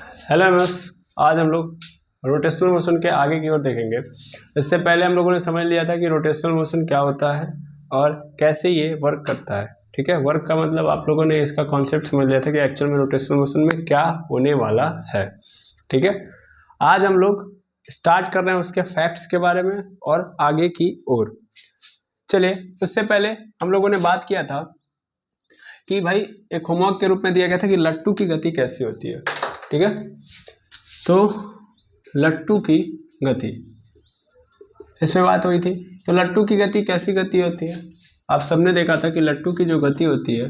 Hello MS, आज हम लोग रोटेशनल मोशन के आगे की ओर देखेंगे। इससे पहले हम लोगों ने समझ लिया था कि रोटेशनल मोशन क्या होता है और कैसे ये वर्क करता है। ठीक है, वर्क का मतलब आप लोगों ने इसका कॉन्सेप्ट समझ लिया था कि एक्चुअल में रोटेशनल मोशन में क्या होने वाला है। ठीक है, आज हम लोग स्टार्ट कर रहे हैं उसके फैक्ट्स के बारे में और आगे की ओर। चलिए, उससे पहले हम लोगों ने बात किया था कि भाई एक होमवर्क के रूप में दिया गया था कि लट्टू की गति कैसी होती है। ठीक है, तो लट्टू की गति इसमें बात हुई थी। तो लट्टू की गति कैसी गति होती है, आप सबने देखा था कि लट्टू की जो गति होती है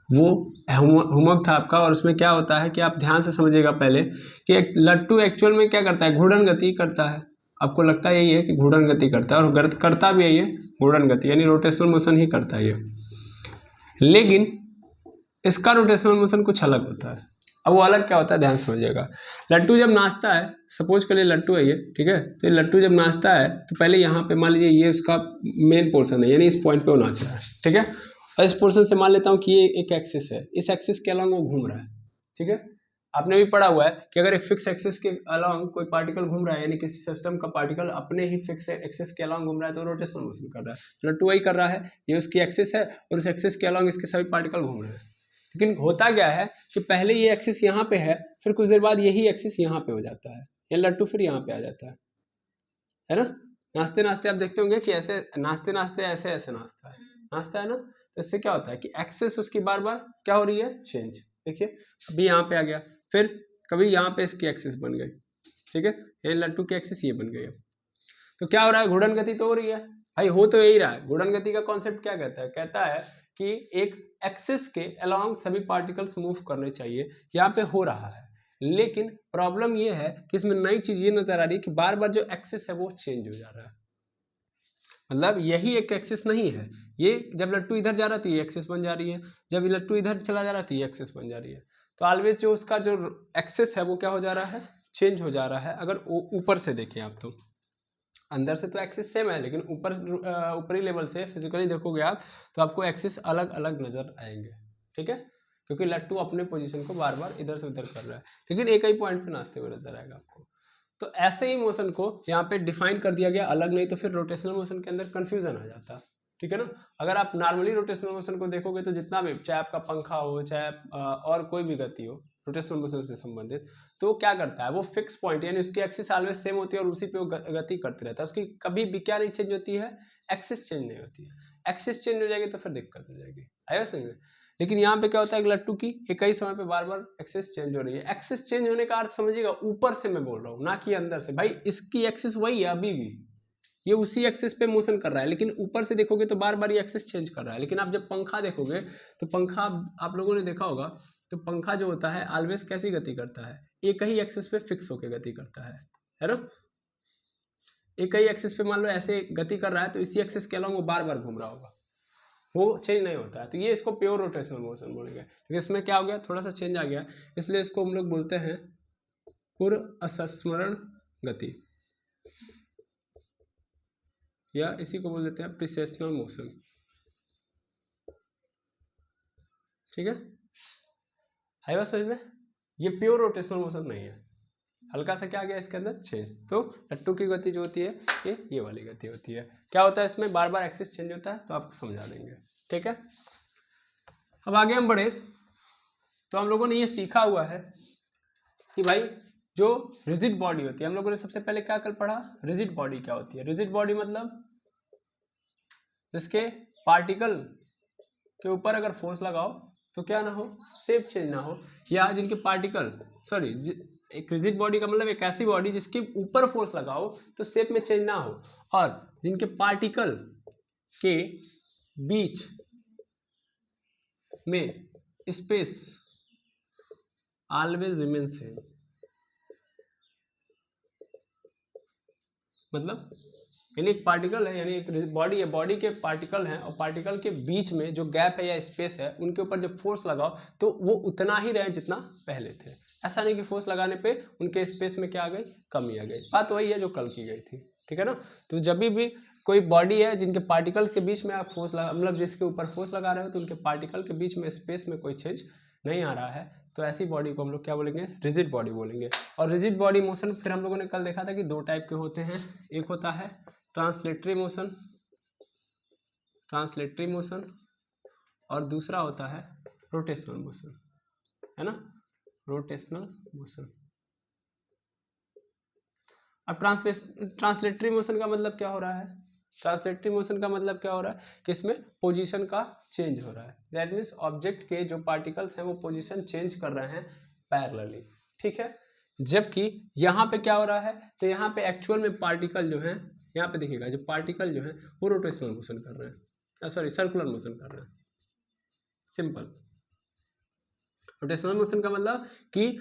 वो होमवर्क था आपका, और उसमें क्या होता है कि आप ध्यान से समझिएगा पहले कि एक लट्टू एक्चुअल में क्या करता है, घूर्णन गति करता है। आपको लगता है यही है कि घूर्णन गति करता है, और करता भी यही है, घूर्णन गति यानी रोटेशनल मोशन ही करता है ये। लेकिन इसका रोटेशनल मोशन कुछ अलग होता है। अब वो अलग क्या होता है, ध्यान समझिएगा। लट्टू जब नाचता है, सपोज करिए लट्टू है ये, ठीक है, तो ये लट्टू जब नाचता है तो पहले यहाँ पे मान लीजिए ये उसका मेन पोर्शन है, यानी इस पॉइंट पे वो नाच रहा है। ठीक है, और इस पोर्शन से मान लेता हूँ कि ये एक एक्सिस है, इस एक्सिस के अलॉन्ग वो घूम रहा है। ठीक है, आपने भी पढ़ा हुआ है कि अगर एक फिक्स एक्सिस के अलॉन्ग कोई पार्टिकल घूम रहा है, यानी किसी सिस्टम का पार्टिकल अपने ही फिक्स एक्सिस के अलॉन्ग घूम रहा है, तो रोटेशनल मोशन कर रहा है। लट्टू वही कर रहा है, ये उसकी एक्सिस है और उस एक्सिस के अलॉन्ग इसके सभी पार्टिकल घूम रहे हैं। लेकिन होता क्या है कि पहले ये एक्सिस यहाँ पे है, फिर कुछ देर बाद यही एक्सिस यहाँ पे हो जाता है, ये लट्टू फिर यहाँ पे आ जाता है ना। नाचते नाचते आप देखते होंगे कि ऐसे नाचते नाचते ऐसे ऐसे नाचता है ना। तो इससे क्या होता है कि एक्सिस उसकी बार बार क्या हो रही है, चेंज। देखिए अभी यहाँ पे आ गया, फिर कभी यहाँ पे इसकी एक्सिस बन गई। ठीक है, ये लट्टू की एक्सिस ये बन गई। अब तो क्या हो रहा है, घूर्णन गति तो हो रही है भाई, हो तो यही रहा है। घूर्णन गति का कॉन्सेप्ट क्या कहता है, कहता है कि एक एक्सिस के अलोंग सभी पार्टिकल्स मूव करने चाहिए, यहाँ पे हो रहा है। लेकिन प्रॉब्लम ये है कि इसमें नई चीज ये नजर आ रही है कि बार बार जो एक्सिस है वो चेंज हो जा रहा है। मतलब यही एक एक्सिस नहीं है, ये जब लट्टू इधर जा रहा है तो ये एक्सिस बन जा रही है, जब लट्टू इधर चला जा रहा है तो ये एक्सिस बन जा रही है। तो ऑलवेज जो उसका जो एक्सिस है वो क्या हो जा रहा है, चेंज हो जा रहा है। अगर ऊपर से देखें आप तो अंदर से तो एक्सिस सेम है, लेकिन ऊपरी लेवल से फिजिकली देखोगे आप तो आपको एक्सिस अलग अलग नजर आएंगे। ठीक है, क्योंकि लट्टू अपने पोजीशन को बार बार इधर से उधर कर रहा है, लेकिन एक ही पॉइंट पे नाचते हुए नजर आएगा आपको। तो ऐसे ही मोशन को यहाँ पे डिफाइन कर दिया गया अलग, नहीं तो फिर रोटेशनल मोशन के अंदर कंफ्यूजन आ जाता। ठीक है ना, अगर आप नॉर्मली रोटेशनल मोशन को देखोगे तो जितना भी, चाहे आपका पंखा हो, चाहे और कोई भी गति हो रोटेशनल मोशन से संबंधित, तो वो क्या करता है, वो फिक्स पॉइंट यानी उसकी एक्सिस ऑलवेज सेम होती है और उसी पे वो गति करते रहता है। उसकी कभी भी क्या नहीं चेंज होती है, एक्सिस चेंज नहीं होती है। एक्सिस चेंज हो जाएगी तो फिर दिक्कत हो जाएगी, आया समझ में। लेकिन यहाँ पे क्या होता है, लट्टू की एक ही समय पे बार बार एक्सिस चेंज हो रही है। एक्सिस चेंज होने का अर्थ समझिएगा, ऊपर से मैं बोल रहा हूँ ना कि अंदर से। भाई इसकी एक्सिस वही है अभी भी, ये उसी एक्सिस पे मोशन कर रहा है, लेकिन ऊपर से देखोगे तो बार बार ये एक्सिस चेंज कर रहा है। लेकिन आप जब पंखा देखोगे तो पंखा आप लोगों ने देखा होगा, तो पंखा जो होता है ऑलवेज कैसी गति करता है, एक ही एक्सिस पे फिक्स होकर गति करता है ना। एक ही एक्सिस पे मान लो ऐसे गति कर रहा है, तो इसी एक्सिस के अलॉन्ग वो बार बार घूम रहा होगा, वो चेंज नहीं होता है। तो ये इसको प्योर रोटेशनल मोशन बोलेंगे। लेकिन इसमें क्या हो गया, थोड़ा सा चेंज आ गया, इसलिए इसको हम लोग बोलते हैं पूर्व असंस्मरण गति, या इसी को बोल देते हैं प्रिसेशनल मोशन। ठीक है, है बात समझ में। ये प्योर रोटेशनल मोशन नहीं है, हल्का सा क्या आ गया इसके अंदर, चेंज। तो लट्टू की गति जो होती है ये वाली गति होती है। क्या होता है इसमें, बार बार एक्सिस चेंज होता है, तो आपको समझा देंगे। ठीक है, अब आगे हम बढ़े तो हम लोगों ने ये सीखा हुआ है कि भाई जो रिजिड बॉडी होती है, हम लोगों ने सबसे पहले क्या कल पढ़ा, रिजिड बॉडी क्या होती है। रिजिड बॉडी मतलब जिसके पार्टिकल के ऊपर अगर फोर्स लगाओ तो क्या ना हो, शेप चेंज ना हो, या जिनके पार्टिकल एक रिजिड बॉडी का मतलब एक ऐसी बॉडी जिसके ऊपर फोर्स लगाओ तो शेप में चेंज ना हो, और जिनके पार्टिकल के बीच में स्पेस ऑलवेज रिमेन सेम। मतलब यानी एक पार्टिकल है, यानी एक बॉडी है, बॉडी के पार्टिकल हैं, और पार्टिकल के बीच में जो गैप है या स्पेस है, उनके ऊपर जब फोर्स लगाओ तो वो उतना ही रहे जितना पहले थे। ऐसा नहीं कि फोर्स लगाने पे उनके स्पेस में क्या आ गई, कमी आ गई। बात वही है जो कल की गई थी। ठीक है ना, तो जब भी कोई बॉडी है जिनके पार्टिकल के बीच में आप फोर्स लगा, मतलब जिसके ऊपर फोर्स लगा रहे हो, तो उनके पार्टिकल के बीच में स्पेस में कोई चेंज नहीं आ रहा है, तो ऐसी बॉडी को हम लोग क्या बोलेंगे, रिजिड बॉडी बोलेंगे। और रिजिड बॉडी मोशन फिर हम लोगों ने कल देखा था कि दो टाइप के होते हैं, एक होता है ट्रांसलेटरी मोशन, ट्रांसलेटरी मोशन, और दूसरा होता है रोटेशनल मोशन, है ना, रोटेशनल मोशन। अब ट्रांसलेटरी मोशन का मतलब क्या हो रहा है, ट्रांसलेटरी मोशन का मतलब क्या हो रहा है कि इसमें पोजीशन का चेंज हो रहा है। दैट मीन्स ऑब्जेक्ट के जो पार्टिकल्स हैं वो पोजीशन चेंज कर रहे हैं पैरेलली, ठीक है। जबकि यहाँ पे क्या हो रहा है, तो यहाँ पे एक्चुअल में पार्टिकल जो है, यहाँ पे देखिएगा जो पार्टिकल जो है वो रोटेशनल मोशन कर रहे हैं, सॉरी सर्कुलर मोशन कर रहे हैं। सिंपल। रोटेशनल मोशन का मतलब कि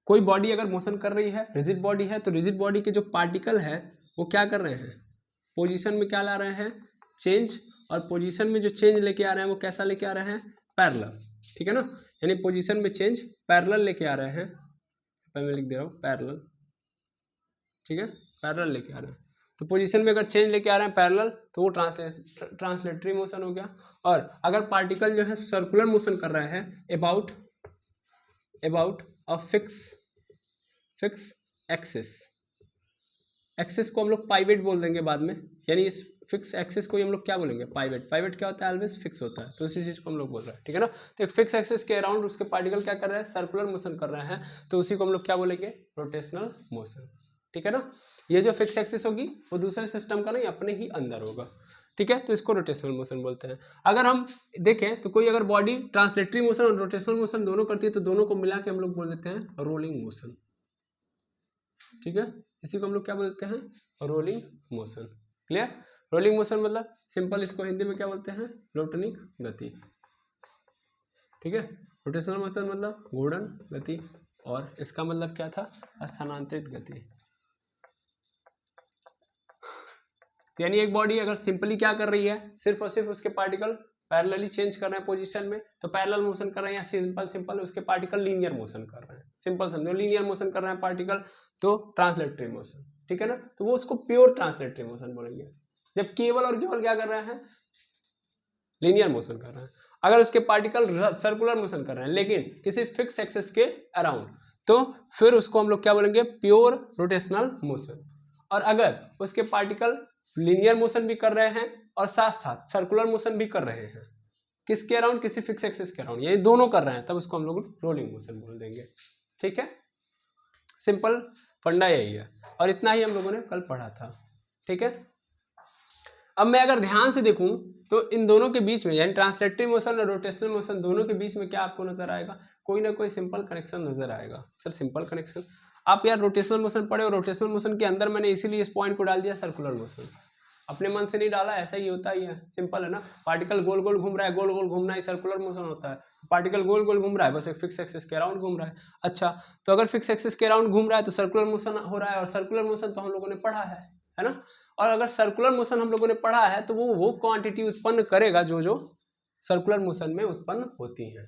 कोई बॉडी अगर मोशन कर रही है, रिजिड बॉडी है, तो रिजिड बॉडी के जो पार्टिकल है वो क्या कर रहे हैं, पोजीशन में क्या ला रहे हैं, चेंज, और पोजीशन में जो चेंज लेके आ रहे हैं वो कैसा लेके आ रहे हैं, पैरेलल, ठीक है ना। यानी पोजीशन में चेंज पैरेलल लेके आ रहे हैं, मैं लिख दे रहा हूँ पैरेलल, ठीक है, पैरेलल लेके आ रहे हैं। तो पोजीशन में अगर चेंज लेके आ रहे हैं पैरेलल तो वो ट्रांसलेटरी मोशन हो गया। और अगर पार्टिकल जो है सर्कुलर मोशन कर रहे हैं अबाउट अ फिक्स एक्सिस को हम लोग पाइवेट बोल देंगे बाद में, यानी इस फिक्स एक्सिस को ही हम लोग क्या बोलेंगे, पाइवेट। पाइवेट क्या होता है, ऑलवेज फिक्स होता है, तो इसी चीज को हम लोग बोल रहे हैं, ठीक है ना। तो एक फिक्स एक्सिस के अराउंड उसके पार्टिकल क्या कर रहे हैं, सर्कुलर मोशन कर रहे हैं, तो उसी को हम लोग क्या बोलेंगे, रोटेशनल मोशन, ठीक है ना। ये जो फिक्स एक्सिस होगी वो दूसरे सिस्टम का नहीं, अपने ही अंदर होगा, ठीक है, तो इसको रोटेशनल मोशन बोलते हैं। अगर हम देखें तो कोई अगर बॉडी ट्रांसलेटरी मोशन और रोटेशनल मोशन दोनों करती है तो दोनों को मिला के हम लोग बोल देते हैं रोलिंग मोशन, ठीक है, इसी को हम लोग क्या बोलते हैं, rolling motion. Clear. Rolling motion मतलब सिंपल, इसको हिंदी में क्या बोलते हैं, लोटनिक गति, ठीक है। रोटेशनल मोशन मतलब घूर्णन गति, और इसका मतलब क्या था, स्थानांतरित गति। यानी एक बॉडी अगर सिंपली क्या कर रही है, सिर्फ और सिर्फ उसके पार्टिकल पैरेलली चेंज कर रहे हैं पोजीशन में, तो पैरेलल मोशन कर रहे हैं, या सिंपल उसके पार्टिकल लीनियर मोशन कर रहे हैं, सिंपल समझो, लीनियर मोशन कर रहे हैं पार्टिकल, तो ट्रांसलेटरी मोशन, ठीक है ना। तो वो उसको प्योर ट्रांसलेटरी मोशन बोलेंगे। जब केवल और केवल क्या कर रहे हैं, लीनियर मोशन कर रहे हैं। अगर उसके पार्टिकल सर्कुलर मोशन कर रहे हैं लेकिन किसी फिक्स एक्सिस के अराउंड, तो फिर उसको हम लोग क्या बोलेंगे, प्योर रोटेशनल मोशन। और अगर उसके पार्टिकल लीनियर मोशन भी कर रहे हैं और साथ साथ सर्कुलर मोशन भी कर रहे हैं, किसके अराउंड, किसी फिक्स एक्सिस के अराउंड, ये दोनों कर रहे हैं, तब उसको हम लोग रोलिंग मोशन बोल देंगे, ठीक है। सिंपल फंडा यही है, और इतना ही हम लोगों ने कल पढ़ा था, ठीक है। अब मैं अगर ध्यान से देखूं तो इन दोनों के बीच में, यानी ट्रांसलेटरी मोशन और रोटेशनल मोशन दोनों के बीच में क्या आपको नजर आएगा, कोई ना कोई सिंपल कनेक्शन नजर आएगा। सर सिंपल कनेक्शन, आप यार रोटेशनल मोशन पढ़े, और रोटेशनल मोशन के अंदर मैंने इसीलिए इस पॉइंट को डाल दिया सर्कुलर मोशन, अपने मन से नहीं डाला, ऐसा ही होता ही है, सिंपल है ना। पार्टिकल गोल गोल घूम रहा है, गोल गोल घूमना ही सर्कुलर मोशन होता है। पार्टिकल गोल गोल घूम रहा है, बस एक फिक्स एक्सिस के अराउंड घूम रहा है। अच्छा, तो अगर फिक्स एक्सिस के अराउंड घूम रहा है तो सर्कुलर मोशन हो रहा है, और सर्कुलर मोशन तो हम लोगों ने पढ़ा है ना। और अगर सर्कुलर मोशन हम लोगों ने पढ़ा है तो वो क्वांटिटी उत्पन्न करेगा जो जो सर्कुलर मोशन में उत्पन्न होती है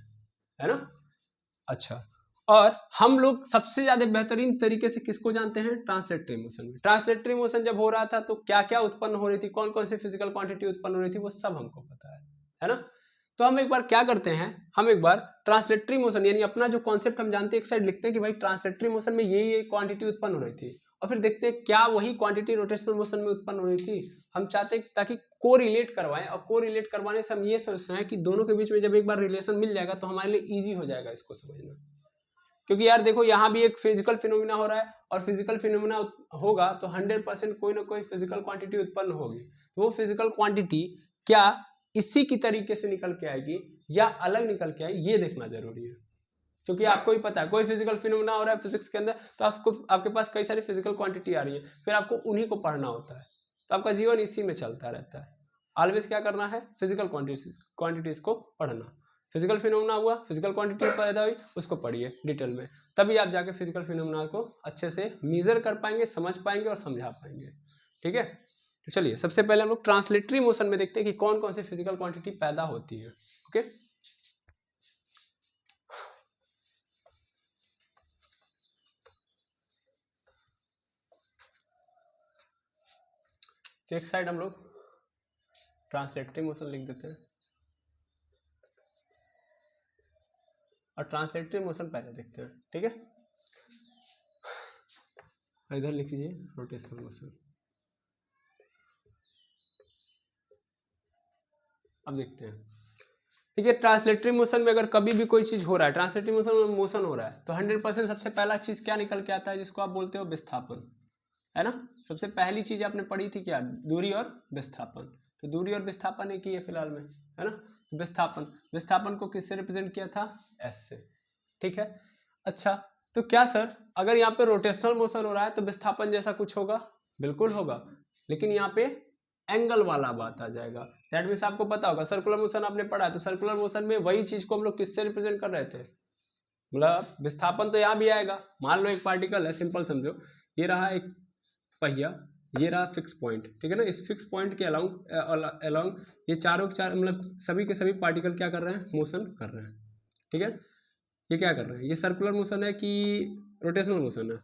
ना। अच्छा, और हम लोग सबसे ज्यादा बेहतरीन तरीके से किसको जानते हैं, ट्रांसलेटरी मोशन में। ट्रांसलेटरी मोशन जब हो रहा था तो क्या क्या उत्पन्न हो रही थी, कौन कौन सी फिजिकल क्वांटिटी उत्पन्न हो रही थी, वो सब हमको पता है ना। तो हम एक बार क्या करते हैं, हम एक बार ट्रांसलेटरी मोशन यानी अपना जो कॉन्सेप्ट हम जानते हैं एक साइड लिखते हैं कि भाई ट्रांसलेटरी मोशन में ये क्वांटिटी उत्पन्न हो रही थी, और फिर देखते हैं क्या वही क्वांटिटी रोटेशनल मोशन में उत्पन्न हो रही थी। हम चाहते हैं ताकि को रिलेट करवाएं, और को रिलेट करवाने से हम ये सोच रहे हैं कि दोनों के बीच में जब एक बार रिलेशन मिल जाएगा तो हमारे लिए ईजी हो जाएगा इसको समझना। क्योंकि यार देखो यहाँ भी एक फिजिकल फिनोमिना हो रहा है, और फिजिकल फिनोमिना होगा तो 100% कोई ना कोई फिजिकल क्वांटिटी उत्पन्न होगी। तो वो फिजिकल क्वांटिटी क्या इसी की तरीके से निकल के आएगी या अलग निकल के आएगी, ये देखना जरूरी है। क्योंकि आपको ही पता है कोई फिजिकल फिनोमिना हो रहा है फिजिक्स के अंदर, तो आपके पास कई सारी फिजिकल क्वांटिटी आ रही है, फिर आपको उन्हीं को पढ़ना होता है, तो आपका जीवन इसी में चलता रहता है। ऑलवेज क्या करना है, फिजिकल क्वांटिटीज को पढ़ना। फिजिकल फिनोमिना हुआ, फिजिकल क्वांटिटी पैदा हुई, उसको पढ़िए डिटेल में, तभी आप जाके फिजिकल फिनोमिना को अच्छे से मेजर कर पाएंगे, समझ पाएंगे और समझा पाएंगे, ठीक है। तो चलिए सबसे पहले हम लोग ट्रांसलेटरी मोशन में देखते हैं कि कौन कौन सी फिजिकल क्वांटिटी पैदा होती है। ओके, तो एक साइड हम लोग ट्रांसलेटरी मोशन लिख देते हैं, और ट्रांसलेटरी मोशन पहले देखते हैं, ठीक है। इधर लिख लीजिए रोटेशनल मोशन। अब देखते हैं, ठीक है। ट्रांसलेटरी मोशन में अगर कभी भी कोई चीज हो रहा है, ट्रांसलेटरी मोशन में मोशन हो रहा है, तो 100% सबसे पहला चीज क्या निकल के आता है, जिसको आप बोलते हो विस्थापन, है ना। सबसे पहली चीज आपने पढ़ी थी क्या, दूरी और विस्थापन। तो दूरी और विस्थापन एक ही है फिलहाल में, है ना। तो विस्थापन को किससे रिप्रेजेंट किया था, एस से, ठीक है। अच्छा, तो क्या सर अगर यहाँ पे रोटेशनल मोशन हो रहा है तो विस्थापन जैसा कुछ होगा, बिल्कुल होगा, लेकिन यहाँ पे एंगल वाला बात आ जाएगा। दैट मीन्स आपको पता होगा सर्कुलर मोशन आपने पढ़ा है, तो सर्कुलर मोशन में वही चीज को हम लोग किससे रिप्रेजेंट कर रहे थे, मतलब विस्थापन तो यहाँ भी आएगा। मान लो एक पार्टिकल है, सिंपल समझो, ये रहा एक पहिया, ये रहा फिक्स पॉइंट, ठीक है ना। इस फिक्स पॉइंट के अलोंग ये चारों के चार मतलब सभी के सभी पार्टिकल क्या कर रहे हैं, मोशन कर रहे हैं, ठीक है। ये क्या कर रहे हैं, ये सर्कुलर मोशन है कि रोटेशनल मोशन है।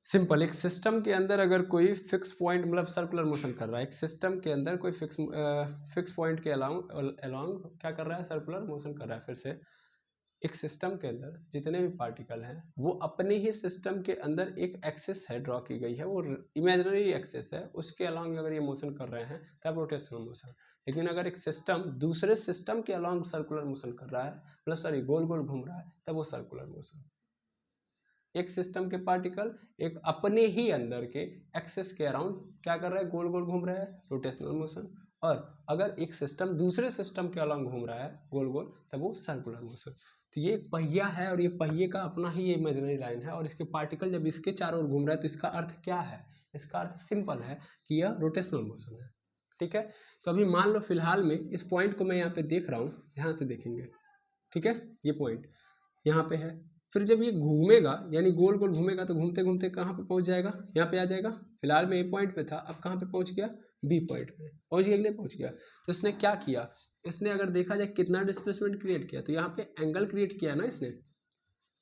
सिंपल, एक सिस्टम के अंदर अगर कोई फिक्स पॉइंट मतलब सर्कुलर मोशन कर रहा है, एक सिस्टम के अंदर कोई फिक्स पॉइंट के अलोंग क्या कर रहा है, सर्कुलर मोशन कर रहा है। फिर से एक सिस्टम के अंदर जितने भी पार्टिकल हैं वो अपने ही सिस्टम के अंदर एक एक्सिस है ड्रॉ की गई है, वो इमेजिनरी एक्सिस है, उसके अलोंग अगर ये मोशन कर रहे हैं तब रोटेशनल मोशन। लेकिन अगर एक सिस्टम दूसरे सिस्टम के अलोंग सर्कुलर मोशन कर रहा है, मतलब सॉरी गोल गोल घूम रहा है, तब वो सर्कुलर मोशन। एक सिस्टम के पार्टिकल एक अपने ही अंदर के एक्सिस के अराउंड क्या कर रहा है, गोल गोल घूम रहा है, रोटेशनल मोशन। और अगर एक सिस्टम दूसरे सिस्टम के अलोंग घूम रहा है गोल गोल, तब वो सर्कुलर मोशन। तो ये पहिया है और ये पहिए का अपना ही ये इमेजिनरी लाइन है, और इसके पार्टिकल जब इसके चारों ओर घूम रहा है तो इसका अर्थ क्या है, इसका अर्थ सिंपल है कि यह रोटेशनल मोशन है, ठीक है। तो अभी मान लो फिलहाल में इस पॉइंट को मैं यहाँ पे देख रहा हूँ, ध्यान से देखेंगे, ठीक है। ये पॉइंट यहाँ पे है, फिर जब ये घूमेगा यानी गोल गोल घूमेगा तो घूमते घूमते कहाँ पे पहुँच जाएगा, यहाँ पे आ जाएगा। फिलहाल में ए पॉइंट पे था, अब कहाँ पे पहुँच गया, बी पॉइंट पे पहुँच गया कि नहीं पहुँच गया। तो इसने क्या किया, इसने अगर देखा जाए कितना डिस्प्लेसमेंट क्रिएट किया, तो यहाँ पे एंगल क्रिएट किया ना इसने।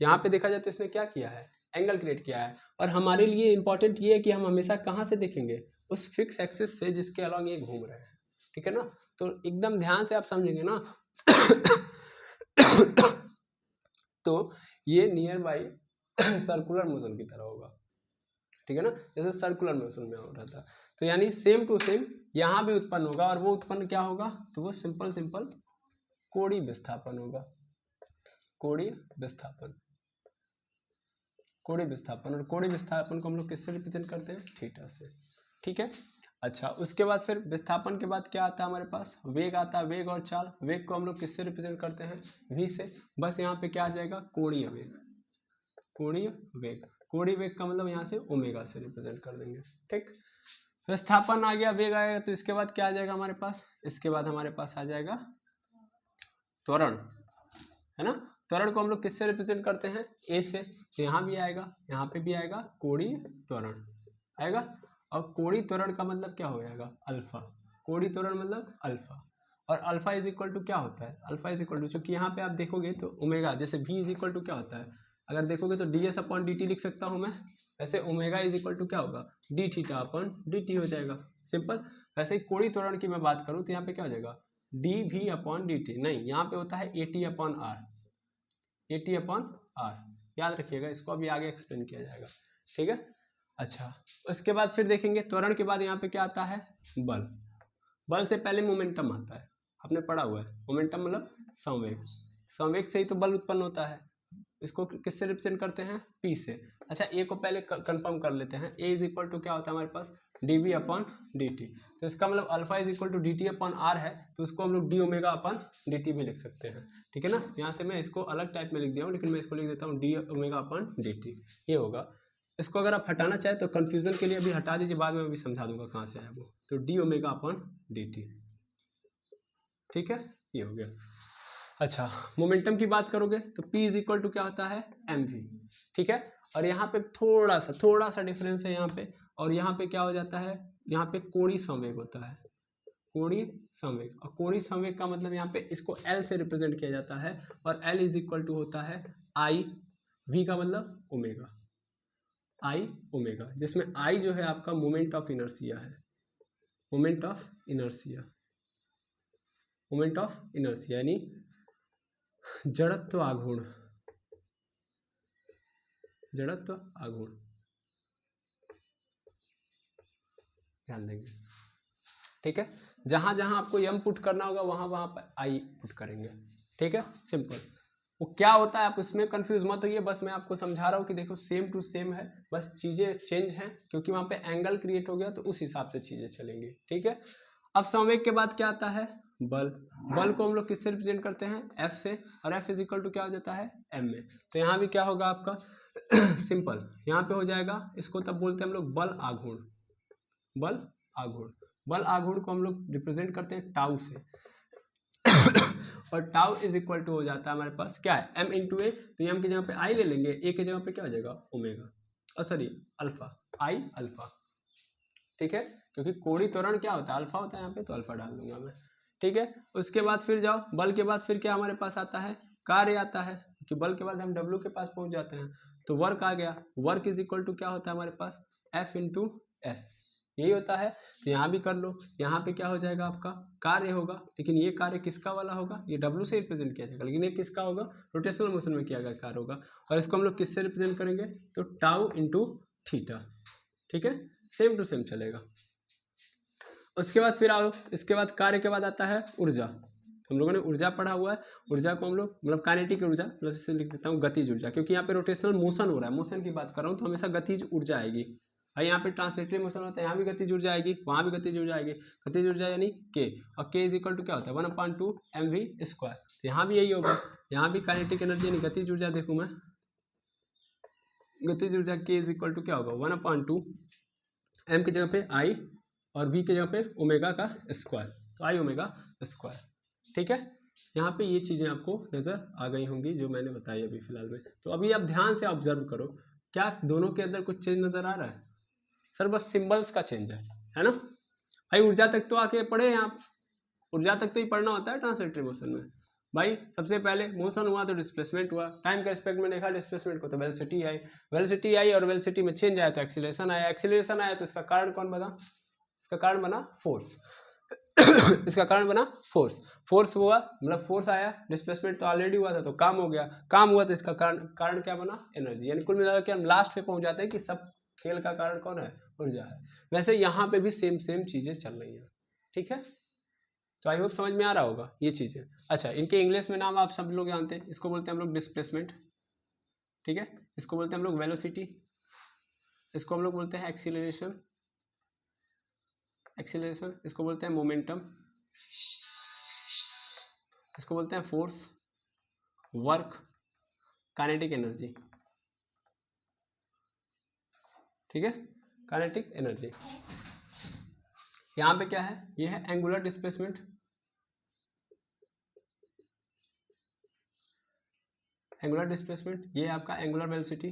यहाँ पे देखा जाए तो इसने क्या किया है, एंगल क्रिएट किया है। और हमारे लिए इंपॉर्टेंट ये है कि हम हमेशा कहाँ से देखेंगे, उस फिक्स एक्सिस से जिसके अलॉन्ग ये घूम रहे हैं, ठीक है ना। तो एकदम ध्यान से आप समझेंगे ना तो ये नियर बाई सर्कुलर मोशन की तरह होगा, ठीक है ना, जैसे सर्कुलर मोशन में हो रहा था। तो यानी सेम टू सेम यहाँ भी उत्पन्न होगा, और वो उत्पन्न क्या होगा, तो वो सिंपल कोणीय विस्थापन होगा, कोणीय विस्थापन। कोणीय विस्थापन, और कोणीय विस्थापन को हम लोग किससे रिप्रेजेंट करते हैं, थीटा से, ठीक है। अच्छा, उसके बाद फिर विस्थापन के बाद क्या आता है हमारे पास, वेग आता है। वेग और चाल, वेग को हम लोग किससे रिप्रेजेंट करते हैं, v से। बस यहाँ पे क्या आ जाएगा, कोणीय वेग, कोणीय वेग। कोणीय वेग का मतलब यहाँ से ओमेगा से रिप्रेजेंट कर देंगे, ठीक। विस्थापन आ गया, वेग आएगा, तो इसके बाद क्या आ जाएगा हमारे पास, इसके बाद हमारे पास आ जाएगा त्वरण, है ना। त्वरण को हम लोग किससे रिप्रेजेंट करते हैं, ए से। तो यहाँ भी आएगा, यहाँ पे भी आएगा, कोणीय त्वरण आएगा। और कोणीय त्वरण का मतलब क्या हो जाएगा, अल्फा। कोणीय त्वरण मतलब अल्फा, और अल्फा इज इक्वल टू क्या होता है, अल्फा इज इक्वल टू, चूंकि यहाँ पे आप देखोगे तो ओमेगा, जैसे v इज इक्वल टू क्या होता है, अगर देखोगे तो ds अपॉन dt लिख सकता हूँ मैं। वैसे ओमेगा इज इक्वल टू क्या होगा, d थीटा अपॉन dt हो जाएगा, सिंपल। वैसे ही कोणीय त्वरण की मैं बात करूँ तो यहाँ पे क्या हो जाएगा, dv अपॉन dt, नहीं यहाँ पे होता है at upon r, at upon r, याद रखिएगा, इसको अभी आगे एक्सप्लेन किया जाएगा, ठीक है। अच्छा, उसके बाद फिर देखेंगे त्वरण के बाद यहाँ पे क्या आता है, बल। बल से पहले मोमेंटम आता है, आपने पढ़ा हुआ है, मोमेंटम मतलब संवेग। संवेग से ही तो बल उत्पन्न होता है। इसको किससे रिप्रेजेंट करते हैं, p से। अच्छा, a को पहले कंफर्म कर लेते हैं, a इज इक्वल टू क्या होता है हमारे पास, dv अपॉन dt। तो इसका मतलब alpha is equal to dt upon r है, तो उसको हम लोग d ओमेगा अपॉन dt भी लिख सकते हैं, ठीक है ना। यहाँ से मैं इसको अलग टाइप में लिख दिया हूँ, लेकिन मैं इसको लिख देता हूँ d ओमेगा अपॉन dt, ये होगा। इसको अगर आप हटाना चाहें तो कंफ्यूजन के लिए अभी हटा दीजिए, बाद में अभी समझा दूंगा कहाँ से आया वो। तो d ओमेगा अपॉन dt, ठीक है, ये हो गया। अच्छा, मोमेंटम की बात करोगे तो p इज इक्वल टू क्या होता है, mv, ठीक है। और यहाँ पे थोड़ा सा डिफरेंस है यहाँ पे, और यहाँ पे क्या हो जाता है, यहाँ पे कोणीय संवेग होता है, कोणीय संवेग। और कोणीय संवेग का मतलब यहाँ पे इसको L से रिप्रेजेंट किया जाता है, और L इज इक्वल टू होता है I, V का मतलब ओमेगा, I ओमेगा, जिसमें I जो है आपका मोमेंट ऑफ इनर्शिया है, moment of inertia, moment of inertia यानी जड़त्व आघूर्ण, जड़त्व आघूर्ण ध्यान देंगे, ठीक है। जहां जहां आपको यम पुट करना होगा वहां वहां पर आई पुट करेंगे, ठीक है, सिंपल। वो क्या होता है आप उसमें कंफ्यूज मत होइए, बस मैं आपको समझा रहा हूँ कि देखो सेम टू सेम है, बस चीजें चेंज हैं क्योंकि वहां पे एंगल क्रिएट हो गया तो उस हिसाब से चीजें चलेंगी, ठीक है। अब संवेग के बाद क्या आता है, बल। बल को हम लोग किससे रिप्रेजेंट करते हैं, एफ से, और एफ इज इक्वल टू क्या हो जाता है, एम में। तो यहाँ भी क्या होगा आपका सिंपल, यहाँ पे हो जाएगा, इसको तब बोलते हैं हम लोग बल आघूर्ण, बल आघूर्ण। बल आघूर्ण को हम लोग रिप्रेजेंट करते हैं टाउ से और टाउ इज इक्वल टू हो जाता है हमारे पास क्या है, एम इंटू ए। तो एम की जगह पे आई ले लेंगे, ए की जगह पे क्या हो जाएगा, ओमेगा, और सॉरी अल्फा, आई अल्फा, ठीक है, क्योंकि कोणीय त्वरण क्या होता है, अल्फा होता है यहाँ पे, तो अल्फा डाल दूंगा मैं, ठीक है। उसके बाद फिर जाओ, बल के बाद फिर क्या हमारे पास आता है, कार्य आता है, क्योंकि बल के बाद हम डब्ल्यू के पास पहुंच जाते हैं, तो वर्क आ गया। वर्क इज इक्वल टू क्या होता है हमारे पास, एफ इंटू एस, यही होता है। तो यहाँ भी कर लो, यहाँ पे क्या हो जाएगा आपका, कार्य होगा, लेकिन ये कार्य किसका वाला होगा, ये डब्ल्यू से रिप्रेजेंट किया जाएगा, लेकिन ये किसका होगा, रोटेशनल मोशन में किया गया कार्य होगा, और इसको हम लोग किससे रिप्रेजेंट करेंगे, तो टाउ इंटू थीटा, ठीक है, सेम टू सेम चलेगा। उसके बाद फिर आओ, इसके बाद कार्य के बाद आता है ऊर्जा। हम लोगों ने ऊर्जा पढ़ा हुआ है, ऊर्जा को हम लोग मतलब काइनेटिक ऊर्जा, मतलब इसे लिख देता हूँ गतिज ऊर्जा, क्योंकि यहाँ पे रोटेशनल मोशन हो रहा है, मोशन की बात कर रहा हूँ, तो हमेशा गतिज ऊर्जा आएगी। भाई यहाँ पे ट्रांसलेटरी मोशन होता है, यहाँ भी गतिज ऊर्जा आएगी, वहाँ भी गतिज ऊर्जा आएगी। गतिज ऊर्जा यानी के, और के इज इक्वल टू क्या होता है, 1/2 mv स्क्वायर। तो यहाँ भी यही होगा, यहाँ भी काइनेटिक एनर्जी यानी गतिज ऊर्जा देखूँ मैं, गतिज ऊर्जा के इज इक्वल टू क्या होगा, 1/2 m की जगह पे आई और v की जगह पे ओमेगा का स्क्वायर, तो आई ओमेगा स्क्वायर, ठीक है। यहाँ पे ये चीज़ें आपको नज़र आ गई होंगी जो मैंने बताई अभी फिलहाल में। तो अभी आप ध्यान से ऑब्जर्व करो, क्या दोनों के अंदर कुछ चेंज नज़र आ रहा है, सर बस सिंबल्स का चेंज है ना। भाई ऊर्जा तक तो आके पढ़े हैं आप, ऊर्जा तक तो ही पढ़ना होता है ट्रांसलेटरी मोशन में। भाई सबसे पहले मोशन हुआ तो डिस्प्लेसमेंट हुआ, टाइम के रिस्पेक्ट में देखा डिस्प्लेसमेंट को तो वेलोसिटी आई, वेलोसिटी आई और वेलोसिटी में चेंज आया तो एक्सीलरेशन आया, एक्सीलरेशन आया तो इसका कारण कौन बना, इसका कारण बना फोर्स इसका कारण बना फोर्स, फोर्स हुआ मतलब फोर्स आया, डिस्प्लेसमेंट तो ऑलरेडी हुआ था तो काम हो गया, काम हुआ तो इसका कारण क्या बना, एनर्जी। यानी कुल मिलाकर के हम लास्ट पे पहुंच जाते हैं कि सब खेल का कारण कौन है, ऊर्जा है। वैसे यहाँ पे भी सेम सेम चीजें चल रही हैं, ठीक है। तो आई होप समझ में आ रहा होगा ये चीजें। अच्छा, इनके इंग्लिश में नाम आप सब लोग जानते हैं, इसको बोलते हैं हम लोग डिस्प्लेसमेंट, ठीक है, इसको बोलते हैं हम लोग वेलोसिटी, इसको हम लोग बोलते हैं एक्सीलरेशन, एक्सीलरेशन इसको बोलते हैं मोमेंटम, इसको बोलते हैं फोर्स, वर्क, काइनेटिक एनर्जी, ठीक है, काइनेटिक एनर्जी। यहाँ पे क्या है, ये है एंगुलर डिस्प्लेसमेंट, एंगुलर डिस्प्लेसमेंट, ये है आपका एंगुलर वेलोसिटी,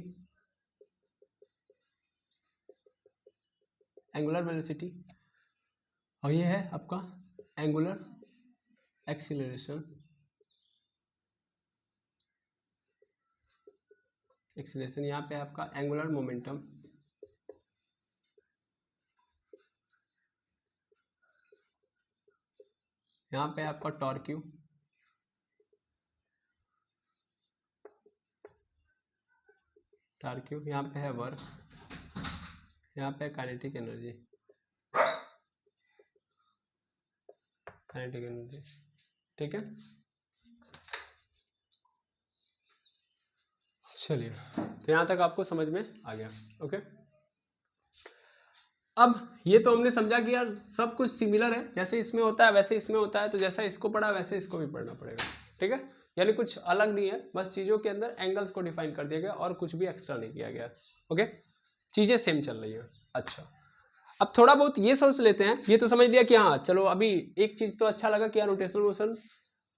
एंगुलर वेलोसिटी, और ये है आपका एंगुलर एक्सीलरेशन, एक्सीलरेशन। यहाँ पे आपका एंगुलर मोमेंटम, यहाँ पे आपका टॉर्क्यू, टॉर्क्यू, यहाँ पे है वर्क, यहाँ पे काइनेटिक एनर्जी, काइनेटिक एनर्जी, ठीक है। चलिए, तो यहाँ तक आपको समझ में आ गया, ओके। अब ये तो हमने समझा कि यार सब कुछ सिमिलर है, जैसे इसमें होता है वैसे इसमें होता है, तो जैसा इसको पढ़ा वैसे इसको भी पढ़ना पड़ेगा, ठीक है। यानी कुछ अलग नहीं है, बस चीज़ों के अंदर एंगल्स को डिफाइन कर दिया गया और कुछ भी एक्स्ट्रा नहीं किया गया, ओके। चीज़ें सेम चल रही हैं। अच्छा, अब थोड़ा बहुत ये सोच लेते हैं, ये तो समझ लिया कि हाँ चलो अभी एक चीज़ तो अच्छा लगा कि यार रोटेशनल मोशन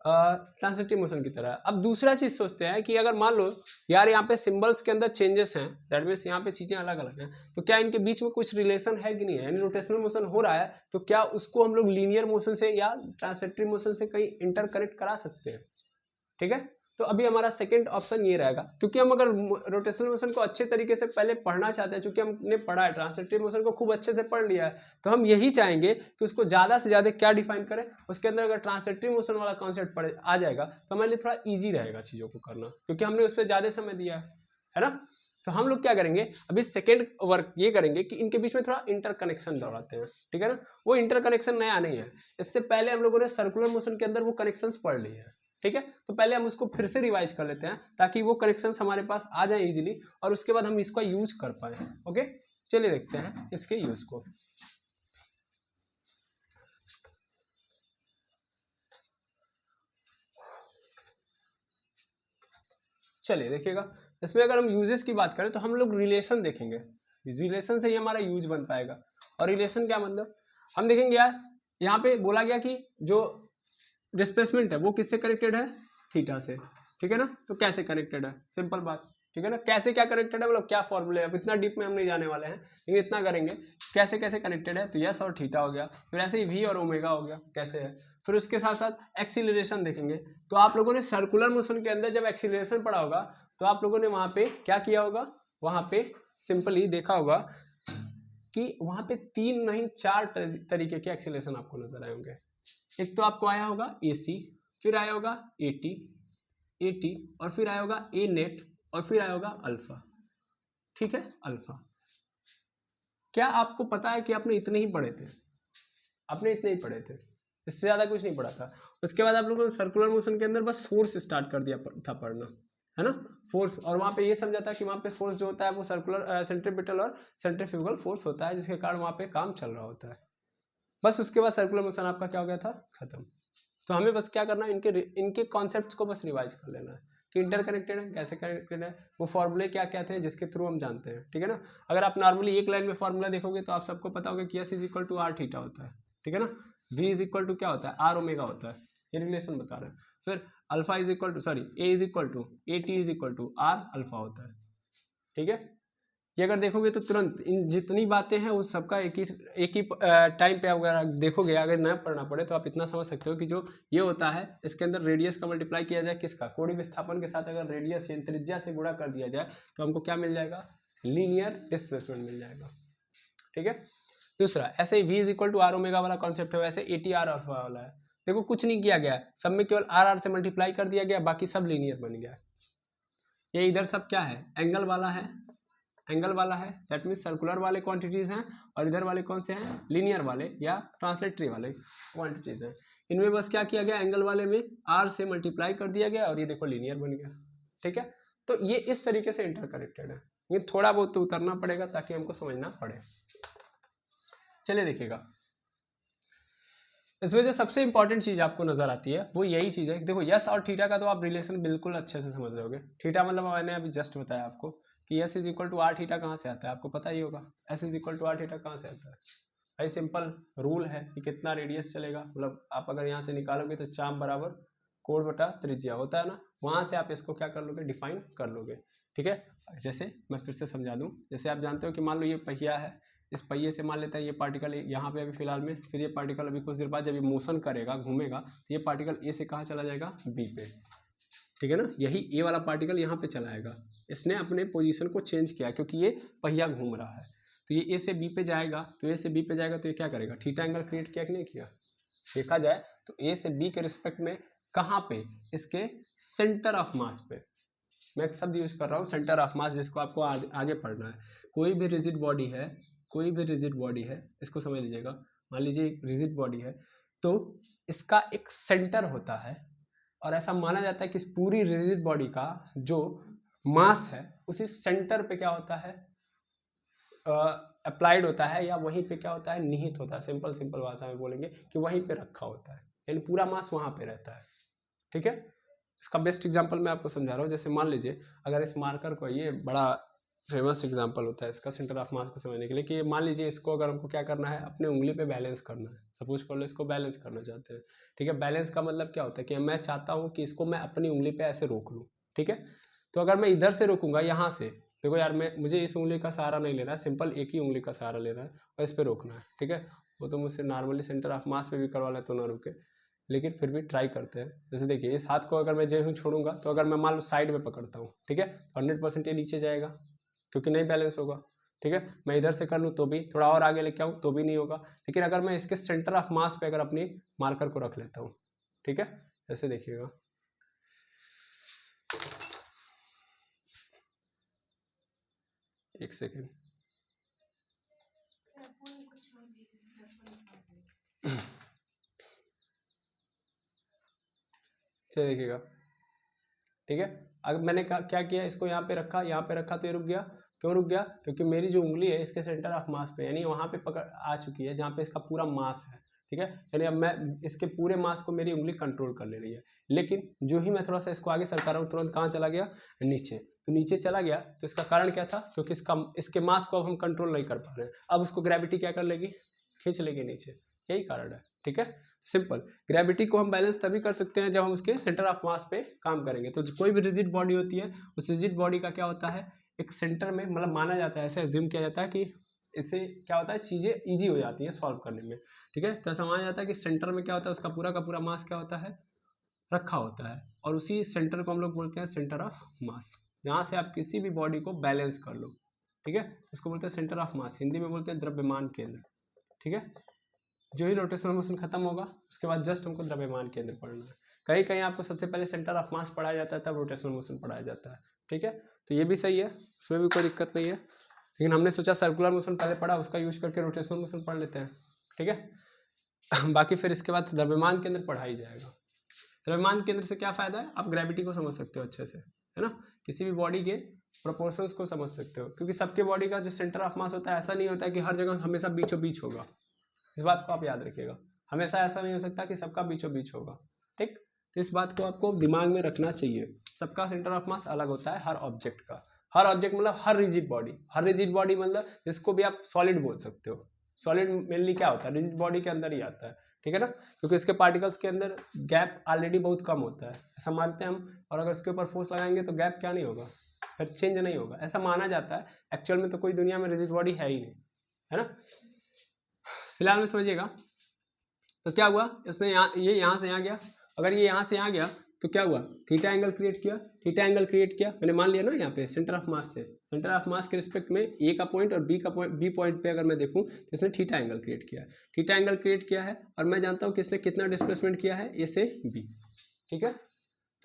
ट्रांसलेटिव मोशन की तरह। अब दूसरा चीज सोचते हैं कि अगर मान लो यार यहाँ पे सिंबल्स के अंदर चेंजेस हैं, दैट मीन्स यहाँ पे चीजें अलग अलग हैं, तो क्या इनके बीच में कुछ रिलेशन है कि नहीं है, यानी रोटेशनल मोशन हो रहा है तो क्या उसको हम लोग लीनियर मोशन से या ट्रांसलेटरी मोशन से कहीं इंटर कनेक्ट करा सकते हैं, ठीक है। तो अभी हमारा सेकंड ऑप्शन ये रहेगा, क्योंकि हम अगर रोटेशनल मोशन को अच्छे तरीके से पहले पढ़ना चाहते हैं, क्योंकि हमने पढ़ा है ट्रांसलेटरी मोशन को खूब अच्छे से पढ़ लिया है, तो हम यही चाहेंगे कि उसको ज़्यादा से ज़्यादा क्या डिफाइन करें, उसके अंदर अगर ट्रांसलेटरी मोशन वाला कॉन्सेप्ट पढ़े आ जाएगा तो हमारे लिए थोड़ा ईजी रहेगा चीज़ों को करना, क्योंकि हमने उस पर ज़्यादा समय दिया है ना। तो हम लोग क्या करेंगे, अभी सेकेंड वर्क ये करेंगे कि इनके बीच में थोड़ा इंटरकनेक्शन दौड़ाते हैं, ठीक है ना। वो इंटरकनेक्शन नया नहीं है, इससे पहले हम लोगों ने सर्कुलर मोशन के अंदर वो कनेक्शंस पढ़ लिए हैं, ठीक है। तो पहले हम उसको फिर से रिवाइज कर लेते हैं ताकि वो कनेक्शंस हमारे पास आ जाए इजीली, और उसके बाद हम इसका यूज कर पाए। ओके, चलिए देखते हैं इसके यूज को। चलिए देखिएगा, इसमें अगर हम यूजेस की बात करें तो हम लोग रिलेशन देखेंगे, रिलेशन से ही हमारा यूज बन पाएगा। और रिलेशन क्या मतलब, हम देखेंगे यार यहाँ पे बोला गया कि जो डिस्प्लेसमेंट है वो किससे कनेक्टेड है, थीटा से, ठीक है ना। तो कैसे कनेक्टेड है, सिंपल बात, ठीक है ना। कैसे क्या कनेक्टेड है मतलब क्या फॉर्मूले है, अब इतना डीप में हम नहीं जाने वाले हैं, लेकिन इतना करेंगे कैसे कैसे कनेक्टेड है। तो यस और थीटा हो गया, फिर ऐसे ही वी और ओमेगा हो गया, कैसे है। फिर उसके साथ साथ एक्सीलरेशन देखेंगे। तो आप लोगों ने सर्कुलर मोशन के अंदर जब एक्सीलरेशन पढ़ा होगा तो आप लोगों ने वहां पे क्या किया होगा, वहां पे सिंपली देखा होगा कि वहां पे 3 नहीं 4 तरीके के एक्सीलरेशन आपको नजर आए होंगे। एक तो आपको आया होगा AC, फिर आया होगा AT और फिर आया होगा A नेट और फिर आया होगा अल्फा, ठीक है, अल्फा। क्या आपको पता है कि आपने इतने ही पढ़े थे, आपने इतने ही पढ़े थे, इससे ज्यादा कुछ नहीं पढ़ा था। उसके बाद आप लोगों ने सर्कुलर मोशन के अंदर बस फोर्स स्टार्ट कर दिया था पढ़ना, है ना, फोर्स। और वहां पे ये समझा था कि वहां पे फोर्स जो होता है वो सर्कुलर सेंट्रीपिटल और सेंट्रीफ्यूगल फोर्स होता है, जिसके कारण वहां पे काम चल रहा होता है। बस उसके बाद सर्कुलर मोशन आपका क्या हो गया था, खत्म। तो हमें बस क्या करना है, इनके कॉन्सेप्ट्स को बस रिवाइज कर लेना है कि इंटरकनेक्टेड है, कैसे कनेक्टेड है, वो फॉर्मूले क्या क्या थे जिसके थ्रू हम जानते हैं, ठीक है ना। अगर आप नॉर्मली एक लाइन में फॉर्मूला देखोगे तो आप सबको पता होगा कि S is equal to R theta होता है, ठीक है ना। वी इज इक्वल टू क्या होता है, आर ओमेगा होता है, ये रिलेशन बता रहे हैं। फिर alpha is equal to sorry A is equal to A T is equal to R alpha होता है, ठीक है। ये अगर देखोगे तो तुरंत इन जितनी बातें हैं उस सबका एक ही टाइम पे अगर देखोगे, अगर न पढ़ना पड़े तो आप इतना समझ सकते हो कि जो ये होता है इसके अंदर रेडियस का मल्टीप्लाई किया जाए किसका, कोणीय विस्थापन के साथ अगर रेडियस त्रिज्या से गुणा कर दिया जाए तो हमको क्या मिल जाएगा, लीनियर डिस्प्लेसमेंट मिल जाएगा, ठीक है। दूसरा ऐसे ही v is equal to are omega वाला कॉन्सेप्ट है, वैसे ए टी आर अल्फा वाला है। देखो कुछ नहीं किया गया, सब में केवल आर आर से मल्टीप्लाई कर दिया गया, बाकी सब लीनियर बन गया। ये इधर सब क्या है, एंगल वाला है, एंगल वाला है, दैट मीन्स सर्कुलर वाले क्वांटिटीज हैं, और इधर वाले कौन से हैं, लीनियर वाले या ट्रांसलेटरी वाले क्वांटिटीज हैं। इनमें बस क्या किया गया, एंगल वाले में आर से मल्टीप्लाई कर दिया गया और ये देखो लीनियर बन गया, ठीक है। तो ये इस तरीके से इंटरकनेक्टेड है, ये थोड़ा बहुत तो उतरना पड़ेगा ताकि हमको समझना पड़े। चलिए देखिएगा, इसमें जो सबसे इंपॉर्टेंट चीज आपको नजर आती है वो यही चीज है। देखो यस और थीटा का तो आप रिलेशन बिल्कुल अच्छे से समझ रहोगे। थीटा मतलब मैंने अभी जस्ट बताया आपको कि S is equal to R theta कहाँ से आता है, आपको पता ही होगा। S is equal to R theta कहाँ से आता है, भाई सिंपल रूल है कि कितना रेडियस चलेगा, मतलब आप अगर यहाँ से निकालोगे तो चाप बराबर कोण बटा त्रिज्या होता है ना, वहां से आप इसको क्या कर लोगे, डिफाइन कर लोगे, ठीक है। जैसे मैं फिर से समझा दूं, जैसे आप जानते हो कि मान लो ये पहिया है, इस पहिए से मान लेते हैं ये पार्टिकल यहाँ पे अभी फिलहाल में, फिर ये पार्टिकल अभी कुछ देर बाद जब ये मोशन करेगा, घूमेगा, तो ये पार्टिकल ए से कहाँ चला जाएगा, बी पे, ठीक है ना। यही ए वाला पार्टिकल यहाँ पे चला आएगा, इसने अपने पोजीशन को चेंज किया क्योंकि ये पहिया घूम रहा है। तो ये ए से बी पे जाएगा, तो ए से बी पे जाएगा तो ये क्या करेगा, थीटा एंगल क्रिएट किया कि नहीं किया। देखा जाए तो ए से बी के रिस्पेक्ट में कहाँ पे, इसके सेंटर ऑफ मास पे। मैं एक शब्द यूज कर रहा हूँ सेंटर ऑफ मास, जिसको आपको आगे पढ़ना है। कोई भी रिजिड बॉडी है, कोई भी रिजिड बॉडी है, इसको समझ लीजिएगा। मान लीजिए रिजिड बॉडी है तो इसका एक सेंटर होता है, और ऐसा माना जाता है कि इस पूरी रिजिड बॉडी का जो मास है उसी सेंटर पे क्या होता है, अप्लाइड होता है, या वहीं पे क्या होता है, निहित होता है। सिंपल भाषा में बोलेंगे कि वहीं पे रखा होता है, यानी पूरा मास वहां पे रहता है, ठीक है। इसका बेस्ट एग्जांपल मैं आपको समझा रहा हूँ। जैसे मान लीजिए अगर इस मार्कर को, ये बड़ा फेमस एग्जांपल होता है इसका सेंटर ऑफ मास को समझने के लिए, कि मान लीजिए इसको अगर हमको क्या करना है, अपने उंगली पे बैलेंस करना है। सपोज कर लो इसको बैलेंस करना चाहते हैं, ठीक है। बैलेंस का मतलब क्या होता है कि मैं चाहता हूँ कि इसको मैं अपनी उंगली पे ऐसे रोक लूँ, ठीक है। तो अगर मैं इधर से रोकूंगा, यहाँ से देखो यार, मुझे इस उंगली का सहारा नहीं लेना है, सिंपल एक ही उंगली का सहारा लेना है और इस पर रोकना है, ठीक है। वो तो मुझसे नॉर्मली सेंटर ऑफ मास पे भी करवा ले तो ना रुके, लेकिन फिर भी ट्राई करते हैं। जैसे देखिए इस हाथ को अगर मैं जो यूँ छोड़ूंगा तो अगर मैं मान लो साइड में पकड़ता हूँ, ठीक है, तो 100% ये नीचे जाएगा क्योंकि नहीं बैलेंस होगा, ठीक है। मैं इधर से कर लूँ तो भी, थोड़ा और आगे लेके आऊँ तो भी नहीं होगा। लेकिन अगर मैं इसके सेंटर ऑफ मास पे अगर अपनी मार्कर को रख लेता हूँ, ठीक है, ऐसे देखिएगा, एक सेकेंड, चलिए देखिएगा, ठीक है। अगर मैंने क्या किया, इसको यहाँ पे रखा तो ये रुक गया। क्यों रुक गया? क्योंकि मेरी जो उंगली है इसके सेंटर ऑफ मास पे, यानी वहाँ पे पकड़ आ चुकी है जहाँ पे इसका पूरा मास है, ठीक है। यानी अब मैं इसके पूरे मास को मेरी उंगली कंट्रोल कर ले रही है। लेकिन जो ही मैं थोड़ा सा इसको आगे सरका रहा हूँ तुरंत कहाँ चला गया? नीचे। तो नीचे चला गया तो इसका कारण क्या था? क्योंकि इसके मास को अब हम कंट्रोल नहीं कर पा रहे हैं। अब उसको ग्रेविटी क्या कर लेगी? खींच लेगी नीचे, यही कारण है, ठीक है। सिंपल। ग्रेविटी को हम बैलेंस तभी कर सकते हैं जब हम उसके सेंटर ऑफ मास पे काम करेंगे। तो कोई भी रिजिड बॉडी होती है, उस रिजिड बॉडी का क्या होता है, एक सेंटर में, मतलब माना जाता है, ऐसे एज्यूम किया जाता है कि इससे क्या होता है, चीज़ें ईजी हो जाती हैं सॉल्व करने में, ठीक है। तो ऐसा माना जाता है कि सेंटर में क्या होता है, उसका पूरा का पूरा मास क्या होता है, रखा होता है, और उसी सेंटर को हम लोग बोलते हैं सेंटर ऑफ मास, जहाँ से आप किसी भी बॉडी को बैलेंस कर लो, ठीक है। इसको बोलते हैं सेंटर ऑफ मास, हिंदी में बोलते हैं द्रव्यमान केंद्र, ठीक है। जो ही रोटेशनल मोशन खत्म होगा उसके बाद जस्ट हमको द्रव्यमान केंद्र पढ़ना है। कहीं कहीं आपको सबसे पहले सेंटर ऑफ मास पढ़ाया जाता है, तब रोटेशनल मोशन पढ़ाया जाता है, ठीक है। तो ये भी सही है, इसमें भी कोई दिक्कत नहीं है, लेकिन हमने सोचा सर्कुलर मोशन पहले पढ़ा, उसका यूज करके रोटेशनल मोशन पढ़ लेते हैं, ठीक है। बाकी फिर इसके बाद द्रव्यमान केंद्र पढ़ाई जाएगा। द्रव्यमान केंद्र से क्या फायदा है, आप ग्रेविटी को समझ सकते हो अच्छे से, है ना, किसी भी बॉडी के प्रोपोर्शंस को समझ सकते हो, क्योंकि सबके बॉडी का जो सेंटर ऑफ मास होता है, ऐसा नहीं होता है कि हर जगह हमेशा बीचों बीच होगा। इस बात को आप याद रखिएगा, हमेशा ऐसा नहीं हो सकता कि सबका बीचों बीच होगा, ठीक। तो इस बात को आपको दिमाग में रखना चाहिए। सबका सेंटर ऑफ मास अलग होता है, हर ऑब्जेक्ट का। हर ऑब्जेक्ट मतलब हर रिजिड बॉडी मतलब जिसको भी आप सॉलिड बोल सकते हो। सॉलिड मेनली क्या होता है, रिजिड बॉडी के अंदर ही आता है, ठीक है ना, क्योंकि इसके पार्टिकल्स के अंदर गैप ऑलरेडी बहुत कम होता है, ऐसा मानते हैं हम। और अगर इसके ऊपर फोर्स लगाएंगे तो गैप क्या नहीं होगा, फिर चेंज नहीं होगा, ऐसा माना जाता है। एक्चुअल में तो कोई दुनिया में रिजिड बॉडी है ही नहीं, है ना। फिलहाल में समझिएगा, तो क्या हुआ, इसने ये यहाँ से यहाँ गया, अगर ये यहाँ से यहाँ गया तो क्या हुआ, थीटा एंगल क्रिएट किया, मैंने मान लिया ना यहाँ पे सेंटर ऑफ मास से, सेंटर ऑफ मास के रिस्पेक्ट में ए का पॉइंट और बी पॉइंट पे अगर मैं देखूँ तो इसने थीटा एंगल क्रिएट किया है, और मैं जानता हूँ कि इसने कितना डिस्प्लेसमेंट किया है, ए से बी, ठीक है।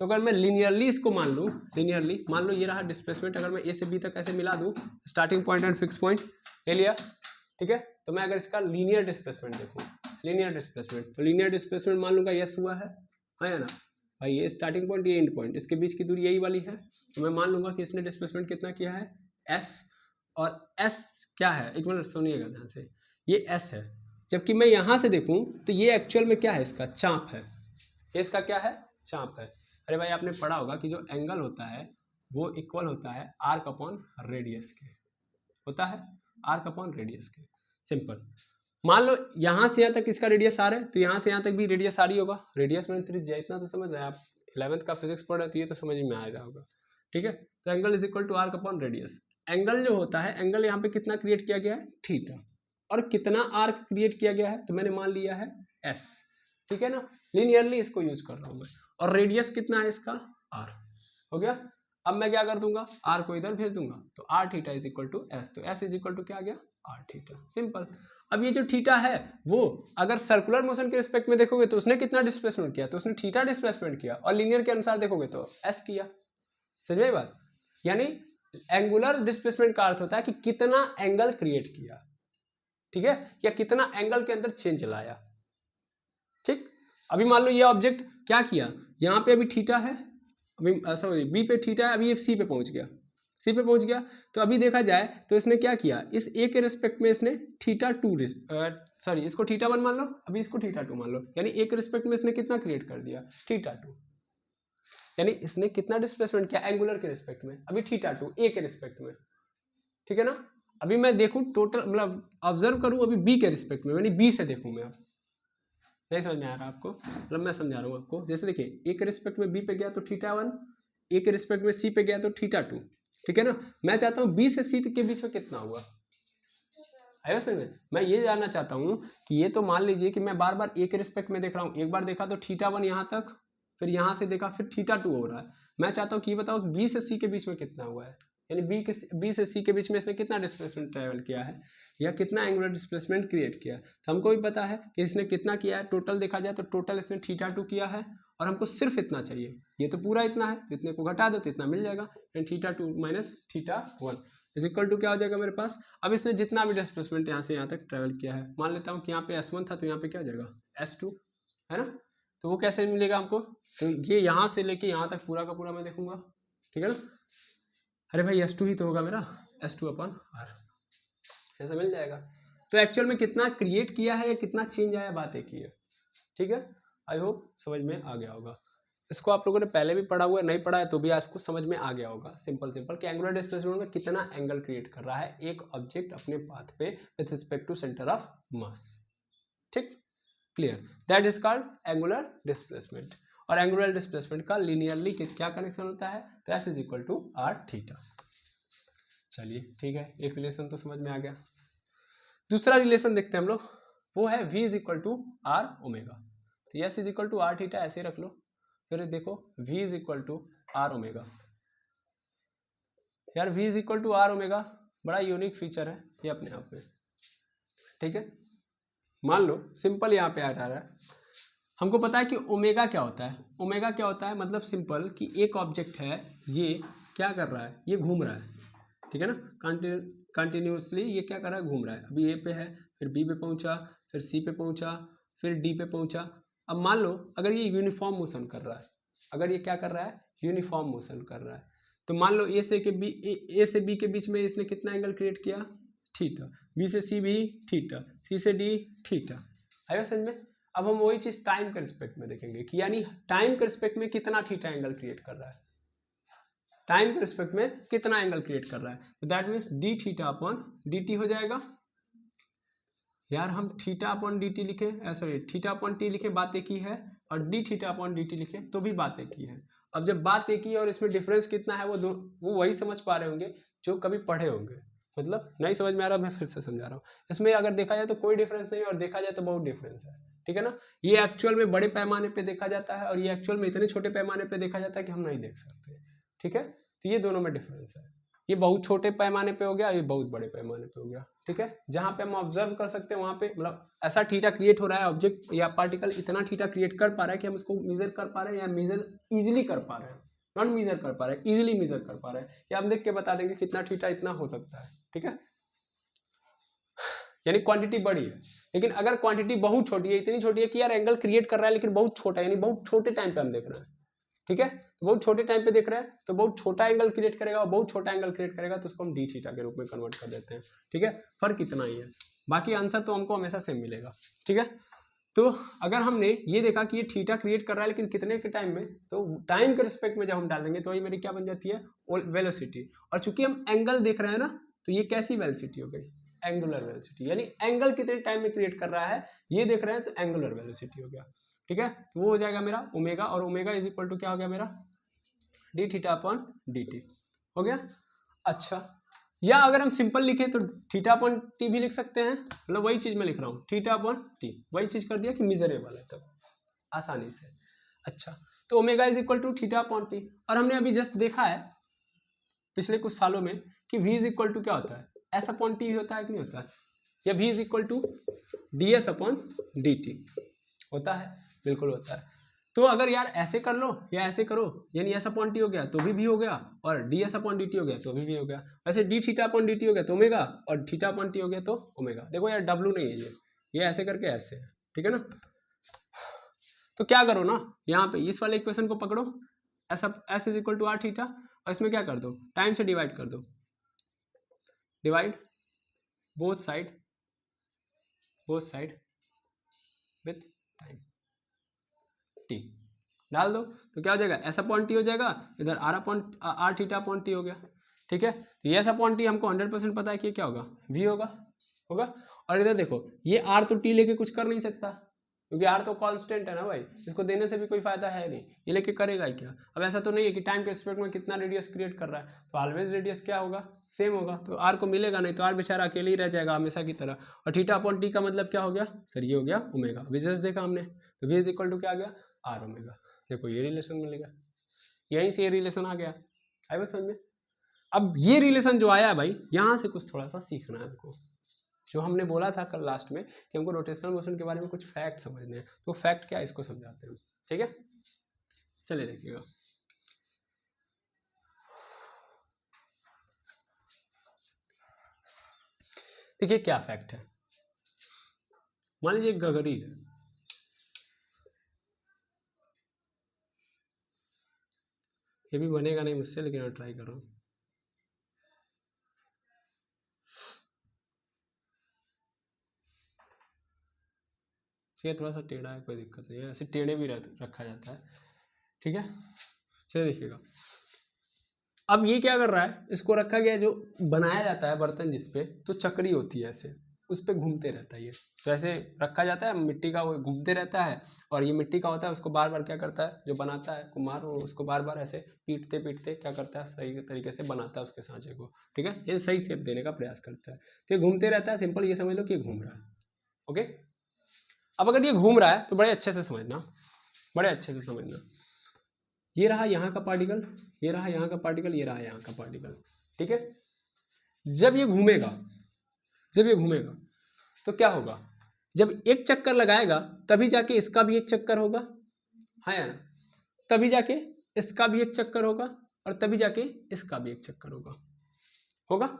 तो अगर मैं लीनियरली इसको मान लो ये रहा डिस्प्लेसमेंट, अगर मैं ए से बी तक ऐसे मिला दूँ, starting point and fix point ले लिया, ठीक है। तो मैं अगर इसका लीनियर डिस्प्लेसमेंट देखूँ, तो लीनियर डिस्प्लेसमेंट मान लूँगा यस हुआ है ना भाई, ये स्टार्टिंग पॉइंट, ये एंड पॉइंट, इसके बीच की दूरी यही वाली है, तो मैं मान लूँगा कि इसने डिस्प्लेसमेंट कितना किया है, एस। और एस क्या है, एक मिनट सुनिएगा ध्यान से, ये एस है, जबकि मैं यहाँ से देखूँ तो ये एक्चुअल में क्या है, इसका चाप है, ये इसका क्या है, चाप है। अरे भाई आपने पढ़ा होगा कि जो एंगल होता है वो इक्वल होता है आर्क अपॉन रेडियस के, होता है आर्क अपॉन रेडियस के, सिंपल। मान लो यहाँ से यहाँ तक इसका रेडियस आर है, तो यहाँ से यहाँ तक भी रेडियस आर ही होगा, रेडियस में त्रिज्या, इतना तो समझ रहे हैं आप, 11th का फिजिक्स पढ़ रहे, तो ये तो समझ में आ रहा होगा, ठीक है। तो angle is equal to arc upon radius. Angle जो होता है, एंगल यहाँ पे कितना क्रिएट किया गया है, थीटा, और कितना आर्क क्रिएट किया गया है, तो मैंने मान लिया है एस, ठीक है ना, लीनियरली इसको यूज कर रहा हूँ मैं, और रेडियस कितना है इसका, आर, हो गया। अब मैं क्या कर दूंगा, आर को इधर भेज दूंगा, तो R theta is equal to S, तो एस इज इक्वल टू क्या आ गया, आर थीटा, सिंपल। अब ये जो थीटा है वो अगर सर्कुलर मोशन के रिस्पेक्ट में देखोगे तो उसने कितना डिस्प्लेसमेंट किया, तो उसने थीटा डिस्प्लेसमेंट किया, और लीनियर के अनुसार देखोगे तो एस किया, समझ में बात। यानी एंगुलर डिस्प्लेसमेंट का अर्थ होता है कि कितना एंगल क्रिएट किया, ठीक है, या कितना एंगल के अंदर चेंज लाया, ठीक। अभी मान लो ये ऑब्जेक्ट क्या किया, यहाँ पे अभी थीटा है, अभी सॉरी बी पे थीटा है, अभी ये सी पे पहुंच गया, तो अभी देखा जाए तो इसने क्या किया, इस ए के रिस्पेक्ट में इसने थीटा टू, सॉरी इसको थीटा 1 मान लो, अभी इसको थीटा 2 मान लो, यानी ए के रिस्पेक्ट में इसने कितना क्रिएट कर दिया, थीटा 2, यानी इसने कितना डिस्प्लेसमेंट किया एंगुलर के रिस्पेक्ट में, अभी थीटा 2 ए के रिस्पेक्ट में, ठीक है ना। अभी मैं देखूं टोटल, मतलब ऑब्जर्व करूं अभी बी के रिस्पेक्ट में, यानी बी से देखूं मैं, अब नहीं समझ में आ रहा आपको, मतलब मैं समझा रहा हूँ आपको। जैसे देखिए ए के रिस्पेक्ट में बी पे गया तो थीटा 1, ए के रिस्पेक्ट में सी पे गया तो थीटा 2, ठीक है ना। मैं चाहता हूँ बी से सी के बीच में कितना हुआ, आया समझ में? मैं ये जानना चाहता हूँ कि ये तो मान लीजिए कि मैं बार बार ए के रिस्पेक्ट में देख रहा हूँ, एक बार देखा तो θ1 यहाँ तक, फिर यहाँ से देखा फिर θ2 हो रहा है। मैं चाहता हूँ कि ये बताओ बी से सी के बीच में कितना हुआ है, यानी बी से सी के बीच में इसने कितना डिस्प्लेसमेंट ट्रेवल किया है या कितना एंगुलर डिस्प्लेसमेंट क्रिएट किया है। तो हमको भी पता है कि इसने कितना किया है, टोटल देखा जाए तो टोटल इसने θ2 किया है और हमको सिर्फ इतना चाहिए, ये तो पूरा इतना है, तो इतने को घटा दो तो इतना मिल जाएगा, and θ2 minus θ1 is equal to क्या हो जाएगा मेरे पास। अब इसने जितना भी डिस्प्लेसमेंट यहाँ से यहाँ तक ट्रेवल किया है, मान लेता हूँ कि यहाँ पे S1 था तो यहाँ पे क्या हो जाएगा S2, है ना। तो वो कैसे मिलेगा हमको, तो ये यहाँ से लेके यहाँ तक पूरा का पूरा मैं देखूंगा, ठीक है ना। अरे भाई S2 ही तो होगा मेरा, S2/R ऐसा मिल जाएगा। तो एक्चुअल में कितना क्रिएट किया है या कितना चेंज आया, बात एक ही है, ठीक है। आई होप समझ में आ गया होगा। इसको आप लोगों ने पहले भी पढ़ा हुआ है, नहीं पढ़ा है तो भी आपको समझ में आ गया होगा, सिंपल कि एंगुलर डिस्प्लेसमेंट में कितना एंगल क्रिएट कर रहा है एक ऑब्जेक्ट अपने पाथ पे with respect to centre of mass, ठीक, clear. That is called angular displacement. और एंगुलर डिस्प्लेसमेंट का लीनियरली क्या कनेक्शन होता है, तो S is equal to R∠θ। चलिए ठीक है, एक रिलेशन तो समझ में आ गया। दूसरा रिलेशन देखते हैं हम लोग, वो है V is equal to R⍵। तो S is equal to R∠θ ऐसे रख लो, फिर देखो V is equal to R⍵। यार V is equal to R⍵ बड़ा यूनिक फीचर है ये अपने आप में, ठीक है। मान लो सिंपल यहाँ पे आ जा रहा है, हमको पता है कि ओमेगा क्या होता है। ओमेगा क्या होता है, मतलब सिंपल कि एक ऑब्जेक्ट है, ये क्या कर रहा है, ये घूम रहा है, ठीक है ना, कंटिन्यूसली ये क्या कर रहा है, घूम रहा है। अभी ए पे है, फिर बी पे पहुंचा, फिर सी पे पहुंचा, फिर डी पे पहुंचा। अब मान लो अगर ये यूनिफॉर्म मोशन कर रहा है, अगर ये क्या कर रहा है, यूनिफॉर्म मोशन कर रहा है, तो मान लो ए से बी के बीच में इसने कितना एंगल क्रिएट किया, थीटा, बी से सी भी थीटा, सी से डी थीटा। आया समझ में। अब हम वही चीज टाइम के रिस्पेक्ट में देखेंगे कि यानी टाइम के रिस्पेक्ट में कितना थीटा एंगल क्रिएट कर रहा है, टाइम के रिस्पेक्ट में कितना एंगल क्रिएट कर रहा है। तो दैट मीन्स d∅dt हो जाएगा। यार हम θ/dt लिखे, सॉरी θ/t लिखे बात एक ही है, और dθ/dt लिखे तो भी बात एक ही है। अब जब बात एक ही है और इसमें डिफरेंस कितना है, वो वही समझ पा रहे होंगे जो कभी पढ़े होंगे। मतलब नहीं समझ में आ रहा, मैं फिर से समझा रहा हूँ। इसमें अगर देखा जाए तो कोई डिफरेंस नहीं, और देखा जाए तो बहुत डिफरेंस है, ठीक है ना। ये एक्चुअल में बड़े पैमाने पे देखा जाता है, और ये एक्चुअल में इतने छोटे पैमाने पे देखा जाता है कि हम नहीं देख सकते, ठीक है। तो ये दोनों में डिफरेंस है, ये बहुत छोटे पैमाने पे हो गया, ये बहुत बड़े पैमाने पे हो गया, ठीक है। जहां पे हम ऑब्जर्व कर सकते हैं वहां पे मतलब ऐसा थीटा क्रिएट हो रहा है, ऑब्जेक्ट या पार्टिकल इतना थीटा क्रिएट कर पा रहा है कि हम इसको मेजर कर पा रहे हैं, या मेजर इजिली कर पा रहे हैं, नॉट मेजर कर पा रहे हैं, इजिली मेजर कर पा रहे हैं, या हम देख के बता देंगे कितना थीटा इतना हो सकता है, ठीक है। यानी क्वांटिटी बड़ी है, लेकिन अगर क्वांटिटी बहुत छोटी है, इतनी छोटी है कि यार एंगल क्रिएट कर रहा है लेकिन बहुत छोटा है, यानी बहुत छोटे टाइम पे हम देख रहे हैं, ठीक है। तो बहुत छोटे टाइम पे देख रहे हैं तो बहुत छोटा एंगल क्रिएट करेगा, और बहुत छोटा एंगल क्रिएट करेगा तो उसको हम d थीटा के रूप में कन्वर्ट कर देते हैं, ठीक है। फर्क इतना ही है, बाकी आंसर तो हमको हमेशा सेम मिलेगा, ठीक है। तो अगर हमने ये देखा कि ये थीटा क्रिएट कर रहा है लेकिन कितने के टाइम में, तो टाइम के रिस्पेक्ट में जब हम डाल देंगे तो ये मेरी क्या बन जाती है, वेलोसिटी। और चूंकि हम एंगल देख रहे हैं ना, तो ये कैसी वेलोसिटी हो गई, एंगुलर वेलोसिटी, यानी एंगल कितने टाइम में क्रिएट कर रहा है ये देख रहे हैं, तो एंगुलर वेलोसिटी हो गया, ठीक है। तो वो हो जाएगा मेरा ओमेगा, और ओमेगा इज इक्वल टू क्या हो गया मेरा, dθ/dt हो गया। अच्छा, या अगर हम सिंपल लिखें तो θ/t भी लिख सकते हैं, मतलब वही चीज मैं लिख रहा हूँ, θ/t वही चीज कर दिया कि मेजरेबल है तब आसानी से। अच्छा, तो omega is equal to θ/t, और हमने अभी जस्ट देखा है पिछले कुछ सालों में कि v इज इक्वल टू क्या होता है, s/t होता है कि नहीं होता है, या v is equal to ds/dt होता है, बिल्कुल होता है। तो अगर यार ऐसे कर लो या ऐसे करो, यानी s/t हो गया तो भी हो गया, और ds/dt हो गया तो भी हो गया। वैसे dθ/dt हो गया तो ओमेगा, और θ/t हो गया तो ओमेगा। देखो यार w नहीं है ये ऐसे करके ऐसे है, ठीक है ना। तो क्या करो ना, यहाँ पे इस वाले इक्वेशन को पकड़ो, s is equal to r theta, और इसमें क्या कर दो, टाइम से डिवाइड कर दो, divide both side with time t डाल दो, तो क्या हो जाएगा, s/t हो जाएगा, इधर r∠t हो गया, ठीक है। तो ये s/t हमको 100% पता है कि क्या होगा, v होगा। और इधर देखो ये r तो t लेके कुछ कर नहीं सकता, क्योंकि आर तो कांस्टेंट है ना भाई, इसको देने से भी कोई फायदा है नहीं, ये लेके करेगा ही क्या। अब ऐसा तो नहीं है कि टाइम के रिस्पेक्ट में कितना रेडियस क्रिएट कर रहा है, तो ऑलवेज रेडियस क्या होगा, सेम होगा, तो आर को मिलेगा नहीं, तो आर बेचारा अकेले ही रह जाएगा हमेशा की तरह। और थीटा अपॉन टी का मतलब क्या हो गया सर, ये हो गया ओमेगा, विजस देखा हमने, तो वी इज इक्वल टू क्या आ गया, आर ओमेगा। देखो ये रिलेशन मिलेगा, यहीं से ये रिलेशन आ गया, आई बस समझ में। अब ये रिलेशन जो आया है भाई, यहाँ से कुछ थोड़ा सा सीखना है हमको, जो हमने बोला था कल लास्ट में कि हमको रोटेशनल मोशन के बारे में कुछ फैक्ट समझने हैं, तो फैक्ट क्या है इसको समझाते हैं, ठीक है। चलिए देखिएगा, देखिए क्या फैक्ट है। मान लीजिए गगरी है, ये भी बनेगा नहीं मुझसे, लेकिन मैं ट्राई कर रहा हूँ। ये थोड़ा सा टेढ़ा है, कोई दिक्कत नहीं है, ऐसे टेढ़े भी रखा जाता है, ठीक है। चलिए देखिएगा, अब ये क्या कर रहा है, इसको रखा गया, जो बनाया जाता है बर्तन जिसपे, तो चक्री होती है ऐसे, उस पर घूमते रहता है ये, तो ऐसे रखा जाता है मिट्टी का, वो घूमते रहता है, और ये मिट्टी का होता है, उसको बार बार क्या करता है, जो बनाता है कुम्हार, वो उसको बार बार ऐसे पीटते पीटते क्या करता है, सही तरीके से बनाता है उसके सांचे को, ठीक है, ये सही शेप देने का प्रयास करता है, तो ये घूमते रहता है, सिंपल ये समझ लो कि ये घूम रहा है, ओके। अब अगर ये घूम रहा है तो बड़े अच्छे से समझना, बड़े अच्छे से समझना, ये रहा यहाँ का पार्टिकल, ये रहा यहाँ का पार्टिकल, ये रहा यहाँ का पार्टिकल, ठीक है। जब ये घूमेगा, जब ये घूमेगा तो क्या होगा, जब एक चक्कर लगाएगा तभी जाके इसका भी एक चक्कर होगा, है ना, तभी जाके इसका भी एक चक्कर होगा, और तभी जाके इसका भी एक चक्कर होगा, होगा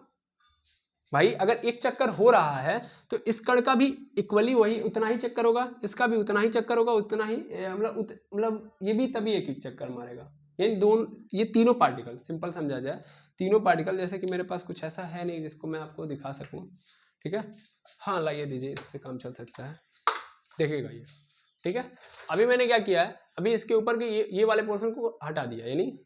भाई। अगर एक चक्कर हो रहा है तो इस कण का भी इक्वली वही उतना ही चक्कर होगा, इसका भी उतना ही चक्कर होगा, उतना ही मतलब ये भी तभी एक एक चक्कर मारेगा, यानी दोनों, ये तीनों पार्टिकल, सिंपल समझा जाए, तीनों पार्टिकल, जैसे कि मेरे पास कुछ ऐसा है नहीं जिसको मैं आपको दिखा सकूं, ठीक है। हाँ लाइए दीजिए, इससे काम चल सकता है, देखिएगा ये, ठीक है। अभी मैंने क्या किया है, अभी इसके ऊपर के ये वाले पोर्शन को हटा दिया, यानी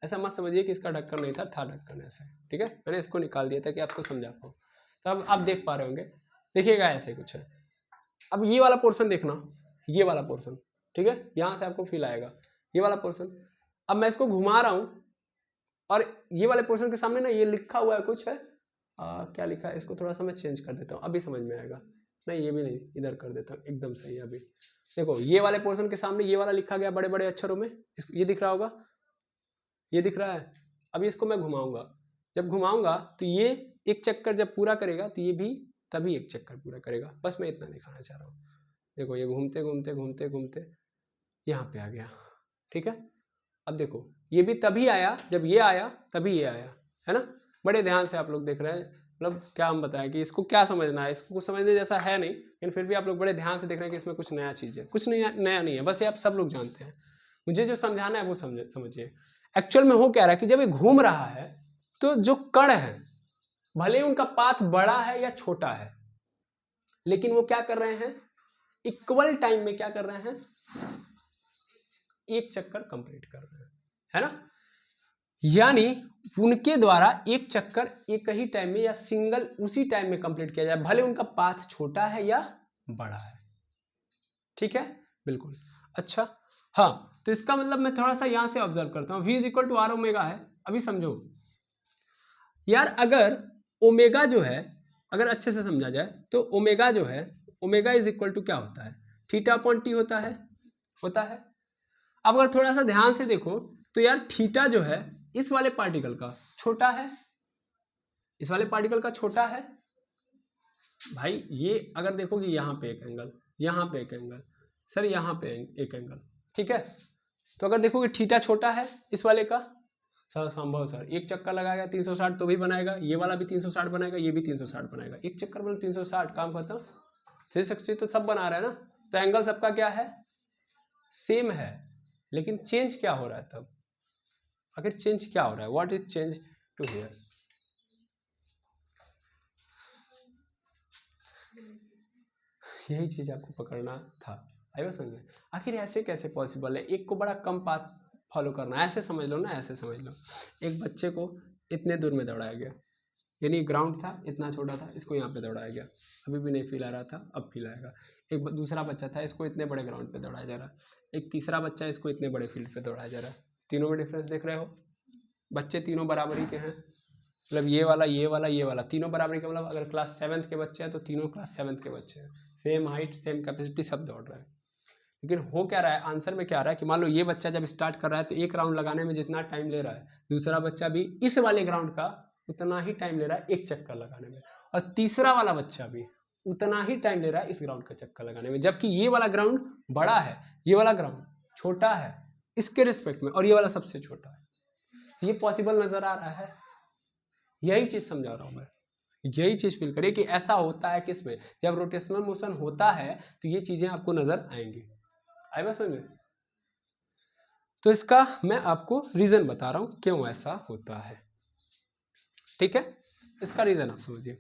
ऐसा मत समझिए कि इसका ढक्कन नहीं था ढक्कन ऐसे, ठीक है, मैंने इसको निकाल दिया ताकि आपको समझा पाऊँ, तो अब आप देख पा रहे होंगे, देखिएगा ऐसे कुछ है। अब ये वाला पोर्शन देखना, ये वाला पोर्शन, ठीक है, यहाँ से आपको फील आएगा, ये वाला पोर्शन, अब मैं इसको घुमा रहा हूँ, और ये वाले पोर्शन के सामने ना ये लिखा हुआ है कुछ है, क्या लिखा है, इसको थोड़ा सा मैं चेंज कर देता हूँ, अभी समझ में आएगा, नहीं ये भी नहीं, इधर कर देता हूँ, एकदम सही है। अभी देखो ये वाले पोर्शन के सामने ये वाला लिखा गया बड़े बड़े अक्षरों में, ये दिख रहा होगा, ये दिख रहा है। अभी इसको मैं घुमाऊंगा, जब घुमाऊंगा तो ये एक चक्कर जब पूरा करेगा तो ये भी तभी एक चक्कर पूरा करेगा, बस मैं इतना दिखाना चाह रहा हूँ। देखो ये घूमते घूमते घूमते घूमते यहाँ पे आ गया, ठीक है। अब देखो ये भी तभी आया जब ये आया, तभी ये आया, है ना। बड़े ध्यान से आप लोग देख रहे हैं, मतलब क्या हम बताएं कि इसको क्या समझना है, इसको कुछ समझने जैसा है नहीं, लेकिन फिर भी आप लोग बड़े ध्यान से देख रहे हैं कि इसमें कुछ नया चीज़ है, कुछ नया नहीं है, बस ये आप सब लोग जानते हैं, मुझे जो समझाना है वो समझिए। एक्चुअल में हो क्या रहा है कि जब ये घूम रहा है तो जो कण है, भले उनका पाथ बड़ा है या छोटा है, लेकिन वो क्या कर रहे हैं, इक्वल टाइम में क्या कर रहे हैं, एक चक्कर कंप्लीट कर रहे हैं, है ना। यानी उनके द्वारा एक चक्कर एक ही टाइम में या सिंगल उसी टाइम में कंप्लीट किया जाए, भले उनका पाथ छोटा है या बड़ा है, ठीक है, बिल्कुल। अच्छा हाँ, तो इसका मतलब मैं थोड़ा सा यहां से ऑब्जर्व करता हूं, v is equal to are omega है। अभी समझो यार, अगर ओमेगा जो है, अगर अच्छे से समझा जाए तो ओमेगा जो है, ओमेगा इज इक्वल टू क्या होता है, थीटा अपॉन टी होता है, होता है। अब अगर थोड़ा सा ध्यान से देखो तो यार थीटा जो है इस वाले पार्टिकल का छोटा है, इस वाले पार्टिकल का छोटा है भाई। ये अगर देखोगे यहाँ पे एक एंगल, यहाँ पे एक एंगल, सर यहाँ पे एक एंगल, ठीक है। तो अगर देखोगे थीटा छोटा है इस वाले का, सर संभव सर एक चक्कर लगाएगा 360 तो भी बनाएगा, ये वाला भी 360 बनाएगा, ये भी 360 बनाएगा, एक चक्कर में 360 काम खत्म, 360 तो सब बना रहा है ना। तो एंगल सबका क्या है, सेम है, लेकिन चेंज क्या हो रहा है तब, आखिर चेंज क्या हो रहा है, what is change to here, यही चीज आपको पकड़ना था। आई बात समझ में, आखिर ऐसे कैसे पॉसिबल है, एक को बड़ा कम पाथ फॉलो करना, ऐसे समझ लो ना, ऐसे समझ लो, एक बच्चे को इतने दूर में दौड़ाया गया, यानी ग्राउंड था इतना छोटा था, इसको यहाँ पे दौड़ाया गया, अभी भी नहीं फील आ रहा था, अब फील आएगा। एक दूसरा बच्चा था, इसको इतने बड़े ग्राउंड पे दौड़ाया जा रहा है, एक तीसरा बच्चा इसको इतने बड़े फील्ड पे दौड़ाया जा रहा है। तीनों में डिफरेंस देख रहे हो, बच्चे तीनों बराबरी के हैं, मतलब ये वाला ये वाला ये वाला तीनों बराबरी के, मतलब अगर क्लास 7th के बच्चे हैं तो तीनों क्लास 7th के बच्चे हैं, सेम हाइट सेम कैपेसिटी सब दौड़ रहे हैं। लेकिन हो क्या रहा है, आंसर में क्या आ रहा है कि मान लो ये बच्चा जब स्टार्ट कर रहा है तो एक राउंड लगाने में जितना टाइम ले रहा है, दूसरा बच्चा भी इस वाले ग्राउंड का उतना ही टाइम ले रहा है एक चक्कर लगाने में, और तीसरा वाला बच्चा भी उतना ही टाइम ले रहा है इस ग्राउंड का चक्कर लगाने में, जबकि ये वाला ग्राउंड बड़ा है, ये वाला ग्राउंड छोटा है इसके रिस्पेक्ट में, और ये वाला सबसे छोटा है। ये पॉसिबल नजर आ रहा है, यही चीज समझा रहा हूं मैं, यही चीज फील करिए कि ऐसा होता है किसमें, जब रोटेशनल मोशन होता है तो ये चीजें आपको नजर आएंगी। आई बात समझ में? तो इसका मैं आपको रीजन बता रहा हूं क्यों ऐसा होता है, ठीक है? इसका रीजन आप समझिए।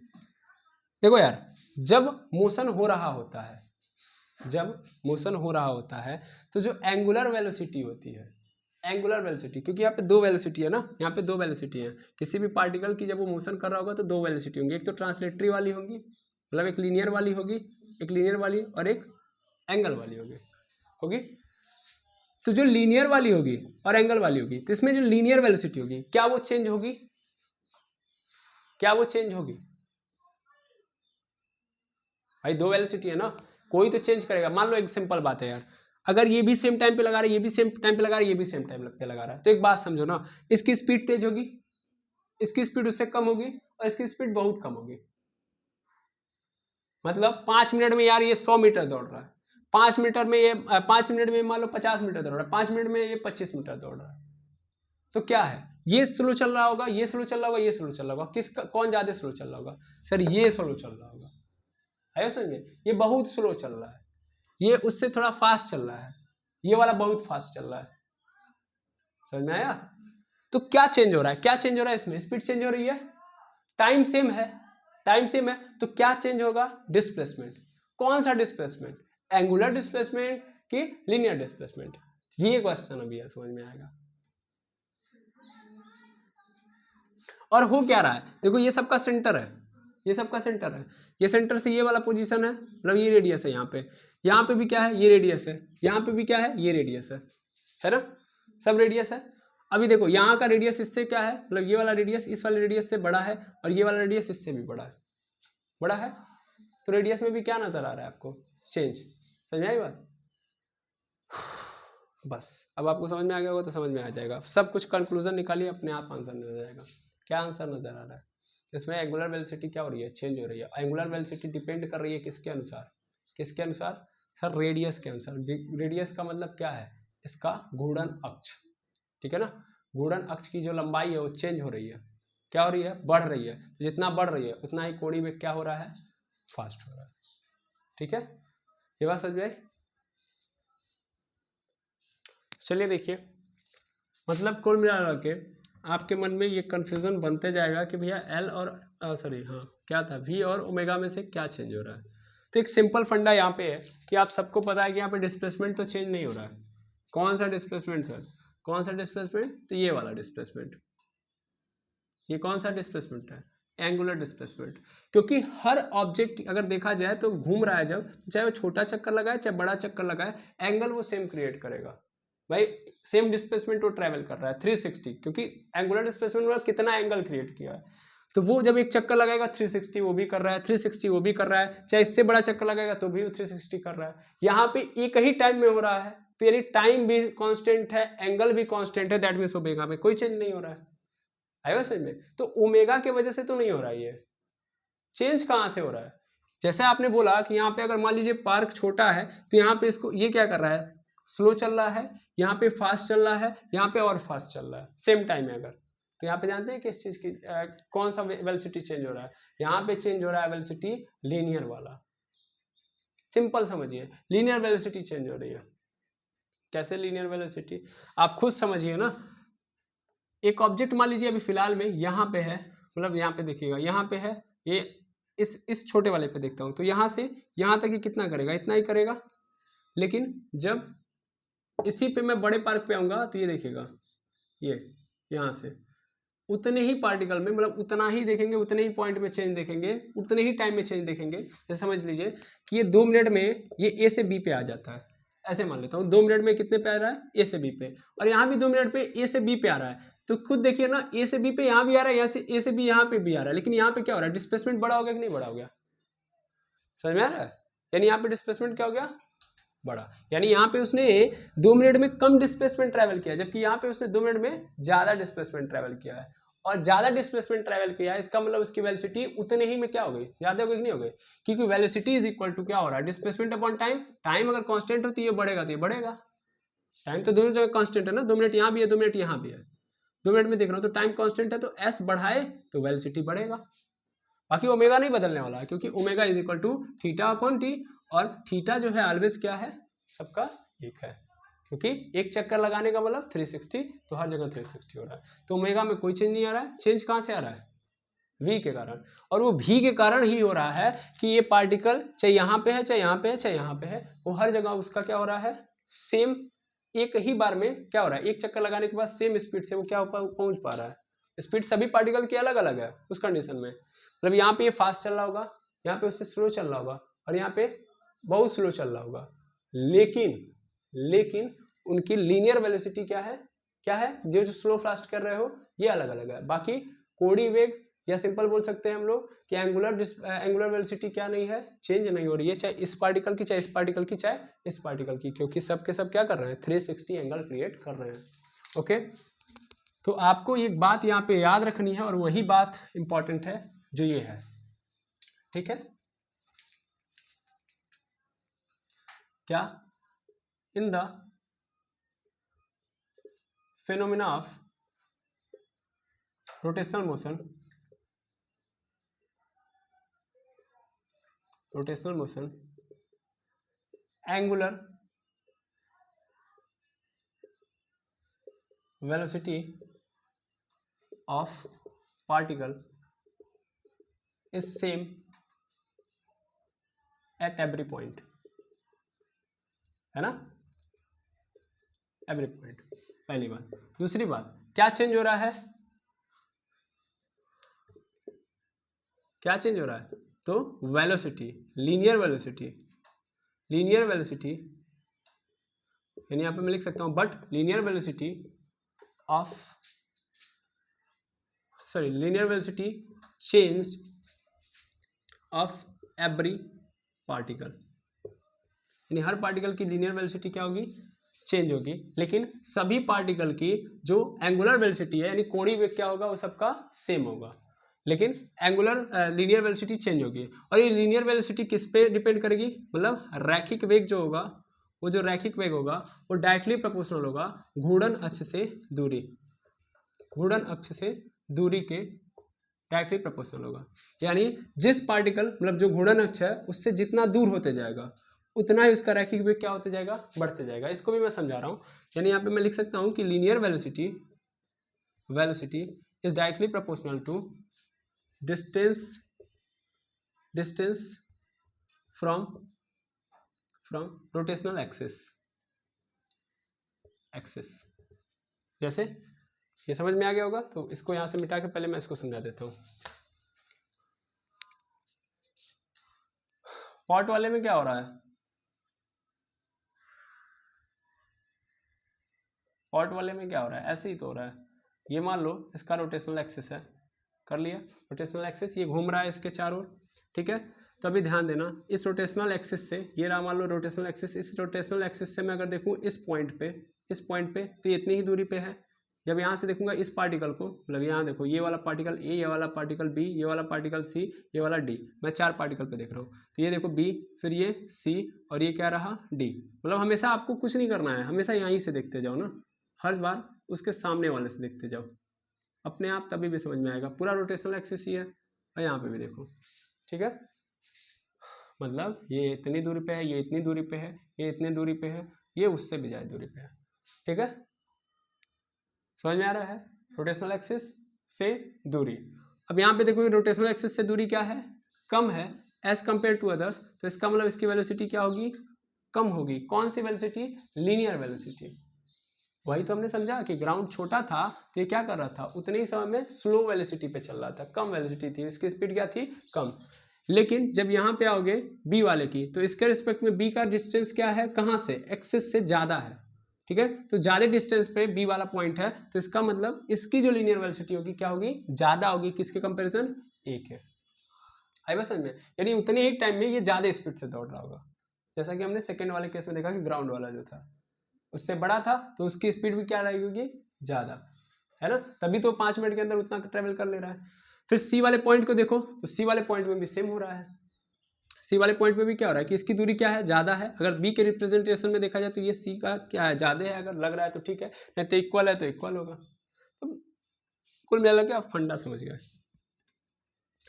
देखो यार, जब मोशन हो रहा होता है, जब मोशन हो रहा होता है तो जो एंगुलर वेलोसिटी होती है, एंगुलर वेलोसिटी, क्योंकि यहाँ पे दो वेलोसिटी है ना, यहाँ पे दो वेलोसिटी है, किसी भी पार्टिकल की जब वो मोशन कर रहा होगा तो दो वेलोसिटी होंगी, एक तो ट्रांसलेटरी वाली होगी, मतलब एक लीनियर वाली होगी, एक लीनियर वाली और एक एंगल वाली होगी। तो जो लीनियर वाली होगी और एंगल वाली होगी, तो इसमें जो लीनियर वेलोसिटी होगी क्या वो चेंज होगी? क्या वो चेंज होगी? भाई दो वेलोसिटी है ना, कोई तो चेंज करेगा। मान लो एक सिंपल बात है यार, अगर ये भी सेम टाइम पे लगा रहा है, ये भी सेम टाइम पे लगा रहा है, ये भी सेम टाइम पे लगा रहा है, तो एक बात समझो ना, इसकी स्पीड तेज होगी, इसकी स्पीड उससे कम होगी, और इसकी स्पीड बहुत कम होगी। मतलब 5 मिनट में यार ये 100 मीटर दौड़ रहा है, 5 मीटर में ये 5 मिनट में मान लो 50 मीटर दौड़ रहा है, 5 मिनट में ये 25 मीटर दौड़ रहा है। तो क्या है, ये स्लो चल रहा होगा, ये स्लो चल रहा होगा, ये स्लो चल रहा होगा, कौन ज्यादा स्लो चल रहा होगा? सर ये स्लो चल रहा होगा, है समझे? ये बहुत स्लो चल रहा है, ये उससे थोड़ा फास्ट चल रहा है, ये वाला बहुत फास्ट चल रहा है। समझ में आया? तो क्या चेंज हो रहा है, क्या चेंज हो रहा है इसमें? स्पीड चेंज हो रही है, टाइम सेम है, टाइम सेम है, तो क्या चेंज होगा? डिस्प्लेसमेंट। कौन सा डिस्प्लेसमेंट? एंगुलर डिस्प्लेसमेंट कि लीनियर डिस्प्लेसमेंट? ये क्वेश्चन अभी है, समझ में आएगा। और हो क्या रहा है, देखो ये सबका सेंटर है, ये सबका सेंटर है, ये सेंटर से ये वाला पोजीशन है, मतलब ये रेडियस है, यहाँ पे भी क्या है, ये रेडियस है, यहाँ पे भी क्या है, ये रेडियस है ना, सब रेडियस है। अभी देखो यहाँ का रेडियस इससे क्या है, मतलब ये वाला रेडियस इस वाले रेडियस से बड़ा है, और ये वाला रेडियस इससे भी बड़ा है, तो रेडियस में भी क्या नजर आ रहा है आपको? चेंज। समझ आई बात? बस अब आपको समझ में आ गया होगा तो समझ में आ जाएगा, सब कुछ कंक्लूजन निकालिए, अपने आप आंसर नजर आ जाएगा। क्या आंसर नजर आ रहा है इसमें? एंगुलर वेलोसिटी क्या हो रही है? चेंज हो रही है। एंगुलर वेलोसिटी डिपेंड कर रही है किसके अनुसार? किसके अनुसार? सर रेडियस के अनुसार। रेडियस का मतलब क्या है? इसका घूर्णन अक्ष, ठीक है ना, घूर्णन अक्ष की जो लंबाई है वो चेंज हो रही है, क्या हो रही है? बढ़ रही है। जितना बढ़ रही है उतना ही कोणीय वेग क्या हो रहा है? फास्ट हो रहा है, ठीक है? ये बात समझ में आई? चलिए देखिए, मतलब कुल मिला के आपके मन में ये कन्फ्यूजन बनते जाएगा कि भैया एल और क्या था, वी और ओमेगा में से क्या चेंज हो रहा है। तो एक सिंपल फंडा यहाँ पे है कि आप सबको पता है कि यहाँ पे डिस्प्लेसमेंट तो चेंज नहीं हो रहा है। कौन सा डिस्प्लेसमेंट सर? कौन सा डिस्प्लेसमेंट? तो ये वाला डिस्प्लेसमेंट। ये कौन सा डिस्प्लेसमेंट है? Angular displacement. क्योंकि हर ऑब्जेक्ट अगर देखा जाए तो घूम रहा है, जब चाहे वो छोटा चक्कर लगाए चाहे बड़ा चक्कर लगाए, एंगल वो सेम क्रिएट करेगा भाई, सेम डिस्प्लेसमेंट वो ट्रैवल कर रहा है 360, क्योंकि एंगुलर डिस्प्लेसमेंट में कितना एंगल क्रिएट किया है, तो वो जब एक चक्कर लगाएगा 360 वो भी कर रहा है, 360 वो भी कर रहा है, चाहे इससे बड़ा चक्कर लगाएगा तो भी वो 360 कर रहा है। यहाँ पे एक ही टाइम में हो रहा है, तो यानी टाइम भी कांस्टेंट है, एंगल भी कांस्टेंट है, दैट मींस ओमेगा में कोई चेंज नहीं हो रहा है। आएगा समझ में? तो ओमेगा के वजह से तो नहीं हो रहा है, ये चेंज कहाँ से हो रहा है? जैसे आपने बोला कि यहाँ पे अगर मान लीजिए पार्क छोटा है तो यहाँ पे इसको ये क्या कर रहा है? स्लो चल रहा है, यहाँ पे फास्ट चल रहा है, यहाँ पे और फास्ट चल रहा है सेम टाइम में। अगर तो यहाँ पे जानते हैं किस चीज की कौन सा वेलोसिटी चेंज हो रहा है? यहाँ पे चेंज हो रहा है वेलोसिटी लीनियर वाला। सिंपल समझिए, लीनियर वेलोसिटी चेंज हो रही है। कैसे लीनियर वेलोसिटी? आप खुद समझिए ना। एक ऑब्जेक्ट मान लीजिए अभी फिलहाल में यहाँ पे है, मतलब यहाँ पे देखिएगा, यहाँ पे है, ये इस छोटे वाले पे देखता हूँ तो यहाँ से यहाँ तक ये कितना करेगा? इतना ही करेगा। लेकिन जब इसी पे मैं बड़े पार्क पे आऊंगा तो ये देखिएगा, ये यहाँ से उतने ही पार्टिकल में, मतलब उतना ही देखेंगे, उतने ही पॉइंट में चेंज देखेंगे, उतने ही टाइम में चेंज देखेंगे। जैसे समझ लीजिए कि ये 2 मिनट में ये ए से बी पे आ जाता है, ऐसे मान लेता हूँ 2 मिनट में कितने पे आ रहा है, ए से बी पे, और यहाँ भी 2 मिनट पे ए से बी पे आ रहा है। तो खुद देखिए ना, ए से बी पे यहाँ भी आ रहा है, यहाँ से ए से बी यहाँ पे भी आ रहा है, लेकिन यहाँ पे क्या हो रहा है, डिस्प्लेसमेंट बड़ा हो गया कि नहीं बड़ा हो गया, समझ में आ रहा है? यानी यहाँ पे डिस्प्लेसमेंट क्या हो गया, बड़ा। यानी यहाँ पे उसने 2 मिनट में कम डिस्प्लेसमेंट ट्रैवल किया, जबकि यहाँ पे उसने 2 मिनट में ज्यादा डिस्प्लेसमेंट ट्रैवल किया है। और ज्यादा डिस्प्लेसमेंट ट्रैवल किया है, इसका मतलब उसकी वेलोसिटी उतने ही में क्या हो गई, ज्यादा हो गई कि नहीं हो गई, क्योंकि वेलोसिटी इज इक्वल टू क्या हो रहा है, डिस्प्लेसमेंट अपॉन टाइम। टाइम अगर कांस्टेंट होती है बढ़ेगा तो ये बढ़ेगा, टाइम तो दोनों जगह कांस्टेंट है ना, 2 मिनट यहाँ भी है 2 मिनट यहाँ भी है, 2 मिनट में देख रहा हूँ तो टाइम कांस्टेंट है, तो एस बढ़ाए तो वेलोसिटी बढ़ेगा। बाकी ओमेगा नहीं बदलने वाला है, क्योंकि omega is equal to theta upon T, और थीटा जो है ऑलवेज क्या है, सबका एक है, क्योंकि एक चक्कर लगाने का मतलब 360, तो हर जगह 360 हो रहा है। तो ओमेगा में कोई चेंज नहीं आ रहा है, चेंज कहाँ से आ रहा है, v के कारण। और वो v के कारण ही हो रहा है कि ये पार्टिकल चाहे यहाँ पे है, चाहे यहाँ पे है, चाहे यहाँ पे है, वो हर जगह उसका क्या हो रहा है, सेम एक ही बार में क्या हो रहा है, एक चक्कर लगाने के बाद सेम स्पीड से वो क्या पहुंच पा रहा है। स्पीड सभी पार्टिकल की अलग अलग है उस कंडीशन में, मतलब यहाँ पे ये फास्ट चल रहा होगा, यहाँ पे उससे स्लो चल रहा होगा, और यहाँ पे बहुत स्लो चल रहा होगा, लेकिन उनकी लीनियर वेलोसिटी क्या है, जो स्लो फास्ट कर रहे हो ये अलग अलग है। बाकी कोणीय वेग, या सिंपल बोल सकते हैं हम लोग कि एंगुलर वेलोसिटी क्या नहीं है, चेंज नहीं हो रही है, चाहे इस पार्टिकल की, चाहे इस पार्टिकल की, चाहे इस पार्टिकल की, क्योंकि सब के सब क्या कर रहे हैं, 360 एंगल क्रिएट कर रहे हैं। ओके, तो आपको एक बात यहाँ पे याद रखनी है, और वही बात इंपॉर्टेंट है जो ये है, ठीक है, क्या, in the phenomena of rotational motion angular velocity of particle is same at every point, है ना, एवरी पॉइंट, पहली बात। दूसरी बात, क्या चेंज हो रहा है, क्या चेंज हो रहा है, तो वेलोसिटी, लीनियर वेलोसिटी, यानी यहाँ पे मैं लिख सकता हूँ but linear velocity change of every particle, यानी हर पार्टिकल की लीनियर वेलोसिटी क्या होगी, चेंज होगी, लेकिन सभी पार्टिकल की जो एंगुलर वेलोसिटी है, यानी कोणीय वेग क्या होगा, वो सबका सेम होगा, लेकिन लीनियर वेलोसिटी चेंज होगी। और ये लीनियर वेलोसिटी किस पे डिपेंड करेगी, मतलब रैखिक वेग जो होगा, वो जो रैखिक वेग होगा वो डायरेक्टली प्रोपोर्शनल होगा घूर्णन अक्ष से दूरी के डायरेक्टली प्रोपोर्शनल होगा। यानी जिस पार्टिकल, मतलब जो घूर्णन अक्ष है उससे जितना दूर होते जाएगा उतना ही उसका रैखिक वेग क्या होते जाएगा, बढ़ते जाएगा। इसको भी मैं समझा रहा हूँ, यानी यहाँ पे मैं लिख सकता हूँ कि linear velocity is directly proportional to distance from rotational axis. जैसे ये समझ में आ गया होगा, तो इसको यहां से मिटा के पहले मैं इसको समझा देता हूं। पॉट वाले में क्या हो रहा है, पॉट वाले में क्या हो रहा है, ऐसे ही तो हो रहा है। ये मान लो इसका रोटेशनल एक्सिस है, कर लिया रोटेशनल एक्सिस, ये घूम रहा है इसके चारों ओर, ठीक है। तो अभी ध्यान देना, इस रोटेशनल एक्सिस से, ये रहा मान लो रोटेशनल एक्सिस, इस रोटेशनल एक्सिस से मैं अगर देखूं इस पॉइंट पे, तो ये इतनी ही दूरी पे है। जब यहाँ से देखूंगा इस पार्टिकल को, मतलब यहाँ देखो ये वाला पार्टिकल ए, ये वाला पार्टिकल बी, ये वाला पार्टिकल सी, ये वाला डी, मैं 4 पार्टिकल पे देख रहा हूँ। तो ये देखो बी, फिर ये सी, और ये क्या रहा डी। मतलब हमेशा आपको कुछ नहीं करना है, हमेशा यहीं से देखते जाओ ना, हर बार उसके सामने वाले से देखते जाओ, अपने आप तभी भी समझ में आएगा। पूरा रोटेशनल एक्सिस ही है, और यहाँ पे भी देखो, ठीक है। मतलब ये इतनी दूरी पे है, ये इतनी दूरी पे है, ये इतनी दूरी पे है, ये उससे भी ज़्यादा दूरी पे है, ठीक है। समझ में आ रहा है, रोटेशनल एक्सिस से दूरी। अब यहाँ पे देखो रोटेशनल एक्सिस से दूरी क्या है, कम है एज कंपेयर टू अदर्स, तो इसका मतलब इसकी वेलोसिटी क्या होगी, कम होगी। कौन सी वेलोसिटी, लीनियर वेलोसिटी, वही तो हमने समझा कि ग्राउंड छोटा था तो ये क्या कर रहा था, उतने ही समय में स्लो वेलोसिटी पे चल रहा था, कम वेलोसिटी थी, इसकी स्पीड क्या थी, कम। लेकिन जब यहाँ पे आओगे बी वाले की, तो इसके रिस्पेक्ट में बी का डिस्टेंस क्या है, कहाँ से, एक्सिस से ज़्यादा है, ठीक है। तो ज़्यादा डिस्टेंस पे बी वाला पॉइंट है, तो इसका मतलब इसकी जो लीनियर वेलोसिटी होगी क्या होगी, ज़्यादा होगी, किसके कंपेरिजन, ए के। आई बस समझ में, यानी उतने ही टाइम में ये ज़्यादा स्पीड से दौड़ रहा होगा, जैसा कि हमने सेकेंड वाले केस में देखा कि ग्राउंड वाला जो था उससे बड़ा था तो उसकी स्पीड भी क्या रहेगी, ज़्यादा, है ना, तभी तो 5 मिनट के अंदर उतना ट्रेवल कर ले रहा है। फिर सी वाले पॉइंट को देखो, तो सी वाले पॉइंट में भी सेम हो रहा है, सी वाले पॉइंट में भी क्या हो रहा है कि इसकी दूरी क्या है, ज़्यादा है। अगर बी के रिप्रेजेंटेशन में देखा जाए तो ये सी का क्या है, ज़्यादा है, अगर लग रहा है तो ठीक है, नहीं तो इक्वल है तो इक्वल होगा। तो कुल मिला के आप फंडा समझ गए।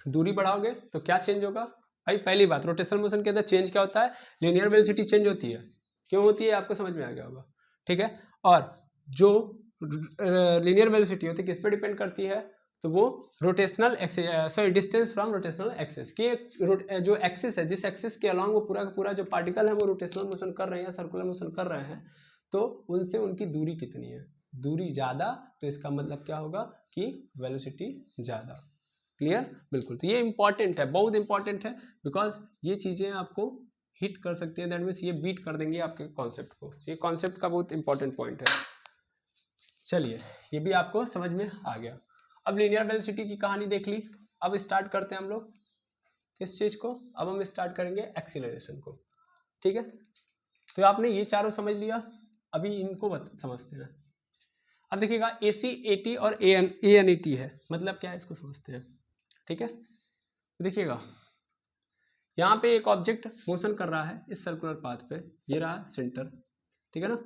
दूरी बढ़ाओगे तो क्या चेंज होगा भाई, पहली बात रोटेशनल मोशन के अंदर चेंज क्या होता है, लीनियर वेलोसिटी चेंज होती है, क्यों होती है आपको समझ में आ गया होगा, ठीक है। और जो लीनियर वेलोसिटी होती है किस पे डिपेंड करती है, तो वो rotational sorry distance from rotational axis की, जो एक्सिस है, जिस एक्सिस के अलॉन्ग वो पूरा का पूरा जो पार्टिकल है वो रोटेशनल मोशन कर रहे हैं, सर्कुलर मोशन कर रहे हैं, तो उनसे उनकी दूरी कितनी है, दूरी ज़्यादा, तो इसका मतलब क्या होगा कि वेलोसिटी ज़्यादा। क्लियर, बिल्कुल। तो ये इंपॉर्टेंट है, बहुत इंपॉर्टेंट है, बिकॉज ये चीज़ें आपको हिट कर सकती है, दैट मीन्स ये बीट कर देंगे आपके कॉन्सेप्ट को, ये कॉन्सेप्ट का बहुत इंपॉर्टेंट पॉइंट है। चलिए ये भी आपको समझ में आ गया। अब लीनियर वेलोसिटी की कहानी देख ली, अब स्टार्ट करते हैं हम लोग किस चीज़ को, अब हम स्टार्ट करेंगे एक्सीलरेशन को, ठीक है। तो आपने ये चारों समझ लिया, अभी इनको समझते हैं। अब देखिएगा AC AT और ANET है, मतलब क्या है इसको समझते हैं, ठीक है। तो देखिएगा यहाँ पे एक ऑब्जेक्ट मोशन कर रहा है इस सर्कुलर पाथ पे, ये रहा सेंटर, ठीक है ना,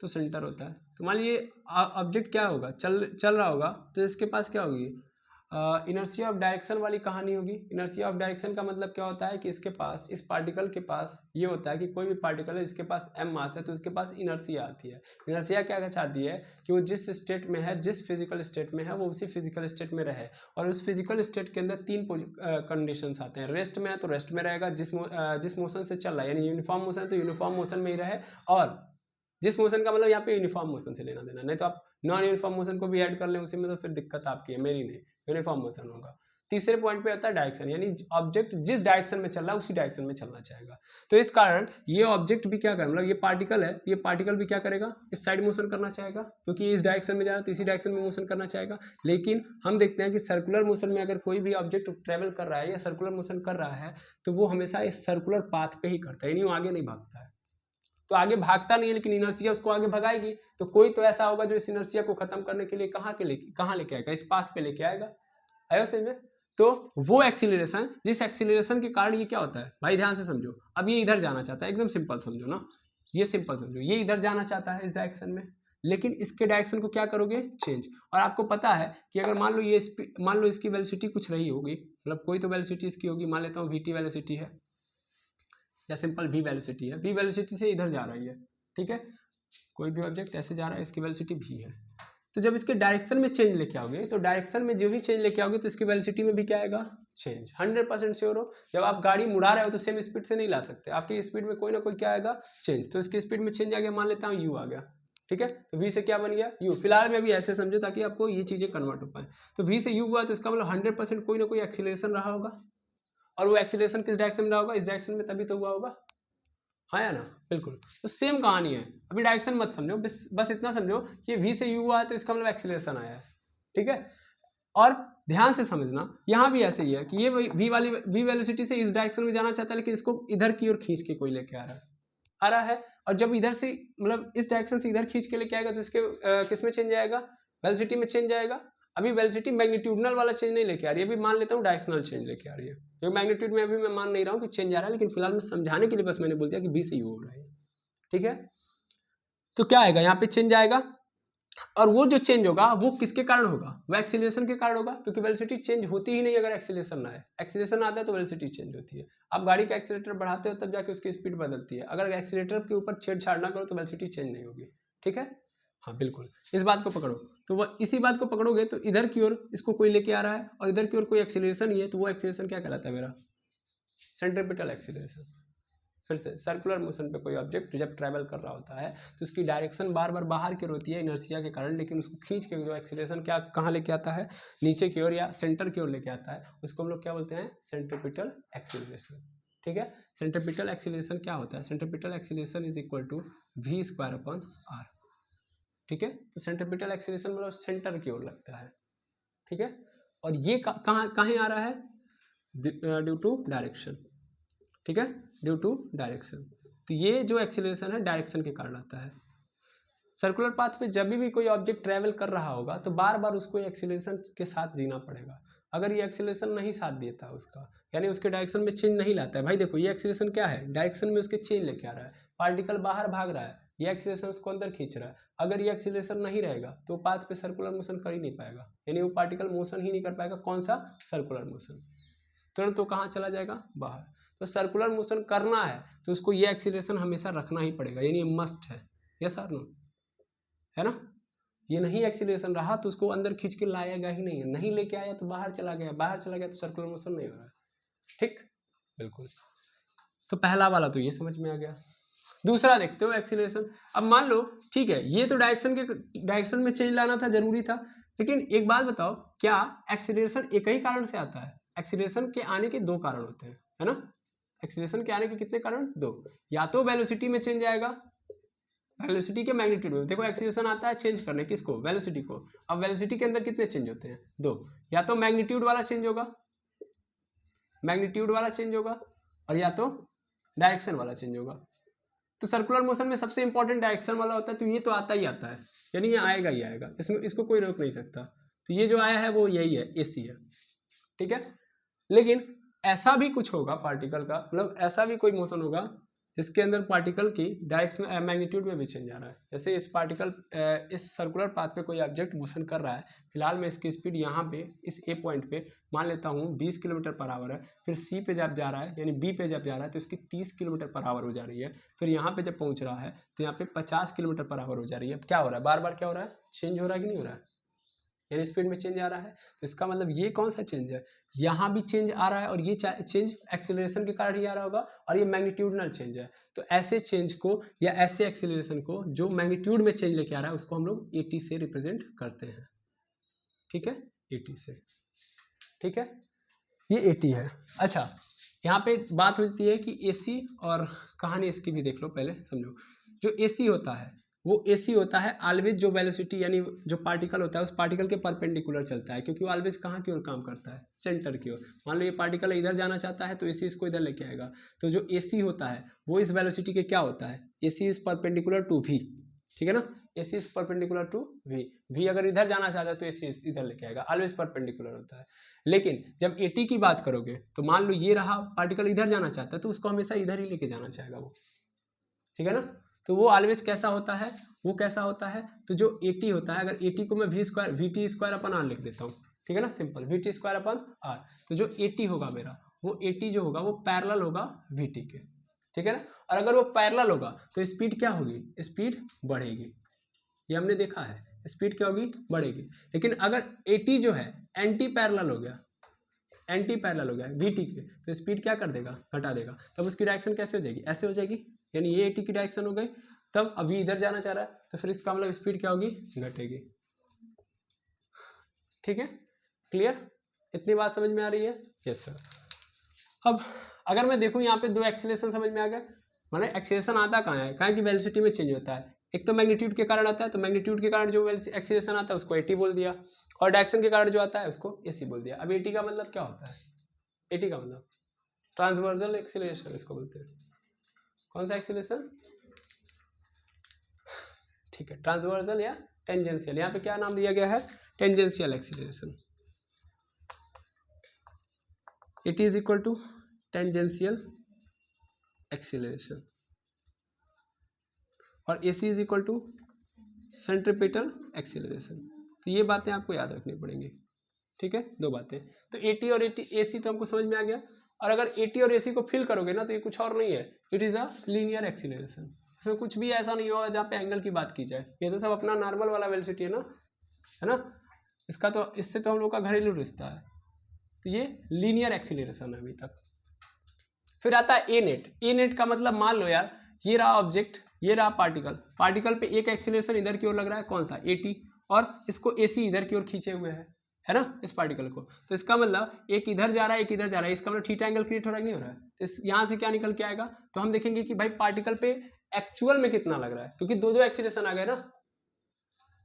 तो सेंटर होता है, तो मान लीजिए ऑब्जेक्ट क्या होगा, चल रहा होगा, तो इसके पास क्या होगी, इनर्शिया ऑफ डायरेक्शन वाली कहानी होगी। इनर्शिया ऑफ डायरेक्शन का मतलब क्या होता है कि इसके पास, इस पार्टिकल के पास ये होता है कि कोई भी पार्टिकल है इसके पास m मास है, तो इसके पास इनर्शिया आती है। इनर्शिया क्या चाहती है कि वो जिस स्टेट में है, जिस फिजिकल स्टेट में है, वो उसी फिजिकल स्टेट में रहे, और उस फिजिकल स्टेट के अंदर 3 कंडीशंस आते हैं। रेस्ट में है तो रेस्ट में रहेगा, जिस मोशन से चल रहा है, यानी यूनिफॉर्म मोशन है तो यूनिफॉर्म मोशन में ही रहे, और जिस मोशन का मतलब यहाँ पे यूनिफॉर्म मोशन से लेना देना, नहीं तो आप नॉन यूनिफॉर्म मोशन को भी ऐड कर लें उसी में, तो फिर दिक्कत आपकी है, मेरी नहीं, यूनिफॉर्म मोशन होगा। तीसरे पॉइंट पे आता है डायरेक्शन, यानी ऑब्जेक्ट जिस डायरेक्शन में चल रहा है उसी डायरेक्शन में चलना चाहेगा। तो इस कारण ये ऑब्जेक्ट भी क्या करेगा, मतलब ये पार्टिकल है, ये पार्टिकल भी क्या करेगा, इस साइड मोशन करना चाहेगा, क्योंकि ये इस डायरेक्शन में जा रहा है तो इसी डायरेक्शन में मोशन करना चाहेगा। लेकिन हम देखते हैं कि सर्कुलर मोशन में अगर कोई भी ऑब्जेक्ट ट्रेवल कर रहा है या सर्कुलर मोशन कर रहा है, तो वो हमेशा इस सर्कुलर पाथ पे ही करता है, यानी वो आगे नहीं भागता है। तो आगे भागता नहीं है, लेकिन इनर्शिया उसको आगे भगाएगी, तो कोई तो ऐसा होगा जो इस इनर्शिया को खत्म करने के लिए कहाँ लेके आएगा, इस पाथ पे लेके आएगा। आया समझ में। तो वो एक्सीलरेशन, जिस एक्सीलरेशन के कारण ये क्या होता है भाई, ध्यान से समझो। अब ये इधर जाना चाहता है, एकदम सिंपल समझो ना, ये सिंपल समझो, ये इधर जाना चाहता है इस डायरेक्शन में, लेकिन इसके डायरेक्शन को क्या करोगे, चेंज। और आपको पता है कि अगर मान लो इसकी वेलोसिटी कुछ रही होगी, मतलब कोई तो वेलोसिटी इसकी होगी, मान लेता हूँ VT वेलोसिटी है, या सिंपल V वेलोसिटी है, V वेलोसिटी से इधर जा रही है, ठीक है, कोई भी ऑब्जेक्ट ऐसे जा रहा है, इसकी वेलोसिटी V है। तो जब इसके डायरेक्शन में चेंज लेके आओगे, तो डायरेक्शन में जो भी चेंज लेके आओगे तो इसकी वेलोसिटी में भी क्या आएगा, चेंज। 100% श्योर हो, जब आप गाड़ी मुड़ा रहे हो तो सेम स्पीड से नहीं ला सकते, आपकी स्पीड में कोई ना कोई क्या आएगा, चेंज। तो इसकी स्पीड में चेंज आ गया, मान लेता हूँ U आ गया, ठीक है, तो V से क्या बन गया, U। फिलहाल में अभी ऐसे समझो ताकि आपको ये चीजें कन्वर्ट हो पाए। तो V से U हुआ तो इसका मतलब 100% कोई ना कोई एक्सीलरेशन रहा होगा, और वो एक्सीलरेशन किस डायरेक्शन में रहा होगा, इस डायरेक्शन में, तभी तो हुआ होगा, हाँ या ना, बिल्कुल। तो सेम कहानी है, अभी डायरेक्शन मत समझो, बस इतना समझो कि V से U हुआ है तो इसका मतलब एक्सीलरेशन आया है, ठीक है। और ध्यान से समझना, यहाँ भी ऐसे ही है कि ये V वेलोसिटी से इस डायरेक्शन में जाना चाहता है, लेकिन इसको इधर की ओर खींच के कोई लेके आ रहा है, और जब इधर से मतलब इस डायरेक्शन से इधर खींच के लेके आएगा तो इसके किस में चेंज आएगा, वेलोसिटी में चेंज आएगा। अभी वेलोसिटी मैग्नीट्यूडनल वाला चेंज नहीं लेके आ रही है, अभी मान लेता हूँ डायरेक्शनल चेंज लेके आ रही है, क्योंकि मैग्नीट्यूड में अभी मैं मान नहीं रहा हूँ कि चेंज आ रहा है, लेकिन फिलहाल मैं समझाने के लिए बस मैंने बोल दिया कि V से U हो रहा है, ठीक है। तो क्या आएगा, यहाँ पे चेंज आएगा, और वो जो चेंज होगा वो किसके कारण होगा, वो एक्सीलरेशन के कारण होगा, क्योंकि वेलोसिटी चेंज होती ही नहीं अगर एक्सीलरेशन ना है। एक्सीलरेशन आता है तो वेलोसिटी चेंज होती है। आप गाड़ी का एक्सीलरेटर बढ़ाते हो तब जाके उसकी स्पीड बदलती है, अगर एक्सीलरेटर के ऊपर छेड़छाड़ ना करो तो वेलोसिटी चेंज नहीं होगी, ठीक है। हाँ बिल्कुल, इस बात को पकड़ो। तो वह इसी बात को पकड़ोगे तो इधर की ओर इसको कोई लेके आ रहा है और इधर की ओर कोई एक्सीलरेशन ही है, तो वो एक्सीलरेशन क्या कहलाता है मेरा, सेंट्रीपिटल एक्सीलरेशन। फिर से सर्कुलर मोशन पे कोई ऑब्जेक्ट जब ट्रैवल कर रहा होता है तो उसकी डायरेक्शन बार बार बाहर की ओर होती है इनर्शिया के कारण, लेकिन उसको खींच के जो एक्सीलरेशन क्या कहाँ लेके आता है, नीचे की ओर या सेंटर की ओर लेके आता है, उसको हम लोग क्या बोलते हैं, सेंट्रीपिटल एक्सीलरेशन। ठीक है, सेंट्रीपिटल एक्सीलरेशन क्या होता है, centripetal acceleration is equal to v square upon r। ठीक है, तो सेंट्रीपिटल एक्सीलरेशन मतलब सेंटर की ओर लगता है। ठीक है, और ये कहाँ आ रहा है, ड्यू टू डायरेक्शन। ठीक है, ड्यू टू डायरेक्शन। तो ये जो एक्सीलरेशन है डायरेक्शन के कारण आता है। सर्कुलर पाथ पे जब भी कोई ऑब्जेक्ट ट्रैवल कर रहा होगा तो बार बार उसको एक्सीलरेशन के साथ जीना पड़ेगा। अगर ये एक्सीलरेशन नहीं साथ देता उसका, यानी उसके डायरेक्शन में चेंज नहीं लाता है, भाई देखो ये एक्सीलरेशन क्या है, डायरेक्शन में उसके चेंज लेके आ रहा है, पार्टिकल बाहर भाग रहा है, ये एक्सीलरेशन उसको अंदर खींच रहा है। अगर ये एक्सीलरेशन नहीं रहेगा तो पाथ पे सर्कुलर मोशन कर ही नहीं पाएगा, यानी वो पार्टिकल मोशन ही नहीं कर पाएगा। कौन सा, सर्कुलर मोशन, तुरंत तो कहाँ चला जाएगा, बाहर। तो सर्कुलर मोशन करना है तो उसको ये एक्सीलरेशन हमेशा रखना ही पड़ेगा, यानी मस्ट है, यस और नो, है ना। ये नहीं एक्सीलरेशन रहा तो उसको अंदर खींच के लाएगा ही नहीं है, नहीं लेके आया तो बाहर चला गया, बाहर चला गया तो सर्कुलर मोशन नहीं हो रहा है। ठीक, बिल्कुल। तो पहला वाला तो ये समझ में आ गया। दूसरा देखते हो एक्सीलरेशन। अब मान लो ठीक है, ये तो डायरेक्शन में चेंज लाना था, जरूरी था, लेकिन एक बात बताओ, क्या एक्सीलरेशन एक ही कारण से आता है? एक्सीलरेशन के आने के दो कारण होते हैं, है ना। एक्सीलरेशन के आने के कितने कारण, दो। या तो वेलोसिटी में चेंज आएगा, वेलोसिटी के मैग्नीट्यूड में। देखो एक्सीलरेशन आता है चेंज करने, किसको, वेलोसिटी को। अब वेलोसिटी के अंदर कितने चेंज होते हैं, दो। या तो मैग्नीट्यूड वाला चेंज होगा, मैग्नीट्यूड वाला चेंज होगा, और या तो डायरेक्शन वाला चेंज होगा। तो सर्कुलर मोशन में सबसे इंपॉर्टेंट डायरेक्शन वाला होता है, तो ये तो आता ही आता है, यानी ये आएगा ही आएगा, इसमें इसको कोई रोक नहीं सकता। तो ये जो आया है वो यही है, एसी है। ठीक है, लेकिन ऐसा भी कुछ होगा पार्टिकल का, मतलब ऐसा भी कोई मोशन होगा जिसके अंदर पार्टिकल की डायरेक्शन मैग्नीट्यूड में भी चेंज आ रहा है। जैसे इस पार्टिकल इस सर्कुलर पाथ पे कोई ऑब्जेक्ट मोशन कर रहा है, फिलहाल मैं इसकी स्पीड यहाँ पे इस ए पॉइंट पे मान लेता हूँ 20 किलोमीटर पर आवर है, फिर सी पे जब जा रहा है यानी बी पे जब जा रहा है तो इसकी 30 किलोमीटर पर आवर हो जा रही है, फिर यहाँ पे जब पहुँच रहा है तो यहाँ पे 50 किलोमीटर पर आवर हो जा रही है। क्या हो रहा है, बार बार क्या हो रहा है, चेंज हो रहा है कि नहीं हो रहा है, यानी स्पीड में चेंज आ रहा है। तो इसका मतलब ये कौन सा चेंज है, यहाँ भी चेंज आ रहा है, और ये चेंज एक्सीलरेशन के कारण ही आ रहा होगा, और ये मैग्नीट्यूडनल चेंज है। तो ऐसे चेंज को या ऐसे एक्सीलरेशन को जो मैग्नीट्यूड में चेंज लेके आ रहा है उसको हम लोग एटी से रिप्रेजेंट करते हैं। ठीक है, एटी से। ठीक है, ये एटी है। अच्छा, यहाँ पे बात होती है कि एसी, और कहानी इसकी भी देख लो पहले, समझो। जो एसी होता है वो एसी होता है ऑलवेज जो वेलोसिटी यानी जो पार्टिकल होता है उस पार्टिकल के परपेंडिकुलर चलता है, क्योंकि वो ऑलवेज कहाँ की ओर काम करता है, सेंटर की ओर। मान लो ये पार्टिकल इधर जाना चाहता है तो एसी इसको इधर लेके आएगा। तो जो एसी होता है वो इस वेलोसिटी के क्या होता है, AC is perpendicular to V. ठीक है ना, AC is perpendicular to V. V अगर इधर जाना चाहता है तो एसी इधर लेके आएगा, ऑलवेज परपेंडिकुलर होता है। लेकिन जब एटी की बात करोगे तो मान लो ये रहा, पार्टिकल इधर जाना चाहता है तो उसको हमेशा इधर ही लेके जाना चाहेगा वो। ठीक है ना, तो वो ऑलवेज कैसा होता है, वो कैसा होता है, तो जो 80 होता है, अगर 80 को मैं V T square upon R लिख देता हूँ, ठीक है ना, simple V T square upon R. तो जो 80 होगा मेरा, वो 80 जो होगा वो पैरेलल होगा वी टी के। ठीक है ना, और अगर वो पैरेलल होगा तो स्पीड क्या होगी, स्पीड बढ़ेगी, ये हमने देखा है, स्पीड क्या होगी, बढ़ेगी। लेकिन अगर 80 जो है एंटी पैरेलल हो गया, एंटी पैरेलल हो गया वीटी के, तो स्पीड क्या कर देगा, घटा देगा। तब उसकी डायरेक्शन कैसे हो जाएगी, ऐसे हो जाएगी, यानी ये 80 की डायरेक्शन हो गई, तब अभी इधर जाना चाह रहा है तो फिर इसका मतलब स्पीड क्या होगी, घटेगी। ठीक है, क्लियर, इतनी बात समझ में आ रही है, यस सर। अब अगर मैं देखूं यहाँ पे दो एक्सीलरेशन समझ में आ गया, मतलब एक्सीलरेशन आता कहाँ है, कहाँ की वेलोसिटी में चेंज होता है। एक तो मैग्नीट्यूड के कारण आता है, तो मैग्नीट्यूड के कारण जो एक्सीलरेशन आता है उसको 80 बोल दिया, और डायरेक्शन के कारण जो आता है उसको एसी बोल दिया। अब 80 का मतलब क्या होता है, 80 का मतलब ट्रांसवर्सल एक्सीलरेशन इसको बोलते हैं। कौन सा एक्सीलरेशन, ठीक है, ट्रांसवर्सल या टेंजेंशियल, यहाँ पे क्या नाम दिया गया है, tangential acceleration. It is equal to tangential acceleration, और AC is equal to centripetal acceleration. तो ये बातें आपको याद रखनी पड़ेंगी। ठीक है, दो बातें। तो 80 और AC तो हमको समझ में आ गया, और अगर 80 और AC को फिल करोगे ना तो ये कुछ और नहीं है, it is a linear acceleration. इसमें कुछ भी ऐसा नहीं होगा जहाँ पे एंगल की बात की जाए, ये तो सब अपना नॉर्मल वाला वेलोसिटी है ना, इसका तो इससे तो हम लोग का घरेलू रिश्ता है। तो ये लीनियर एक्सीलरेशन है अभी तक। फिर आता है ए नेट। ए नेट का मतलब मान लो यार ये रहा ऑब्जेक्ट, ये रहा पार्टिकल, पार्टिकल पे एक एक्सीलरेशन इधर की ओर लग रहा है, कौन सा, एटी, और इसको एसी इधर की ओर खींचे हुए है ना इस पार्टिकल को। तो इसका मतलब एक इधर जा रहा है एक इधर जा रहा है, इसका मतलब थीटा एंगल क्रिएट हो रहा है, नहीं हो रहा है। तो यहाँ से क्या निकल के आएगा, तो हम देखेंगे कि भाई पार्टिकल पे एक्चुअल में कितना लग रहा है, क्योंकि दो एक्सीलरेशन आ गए ना।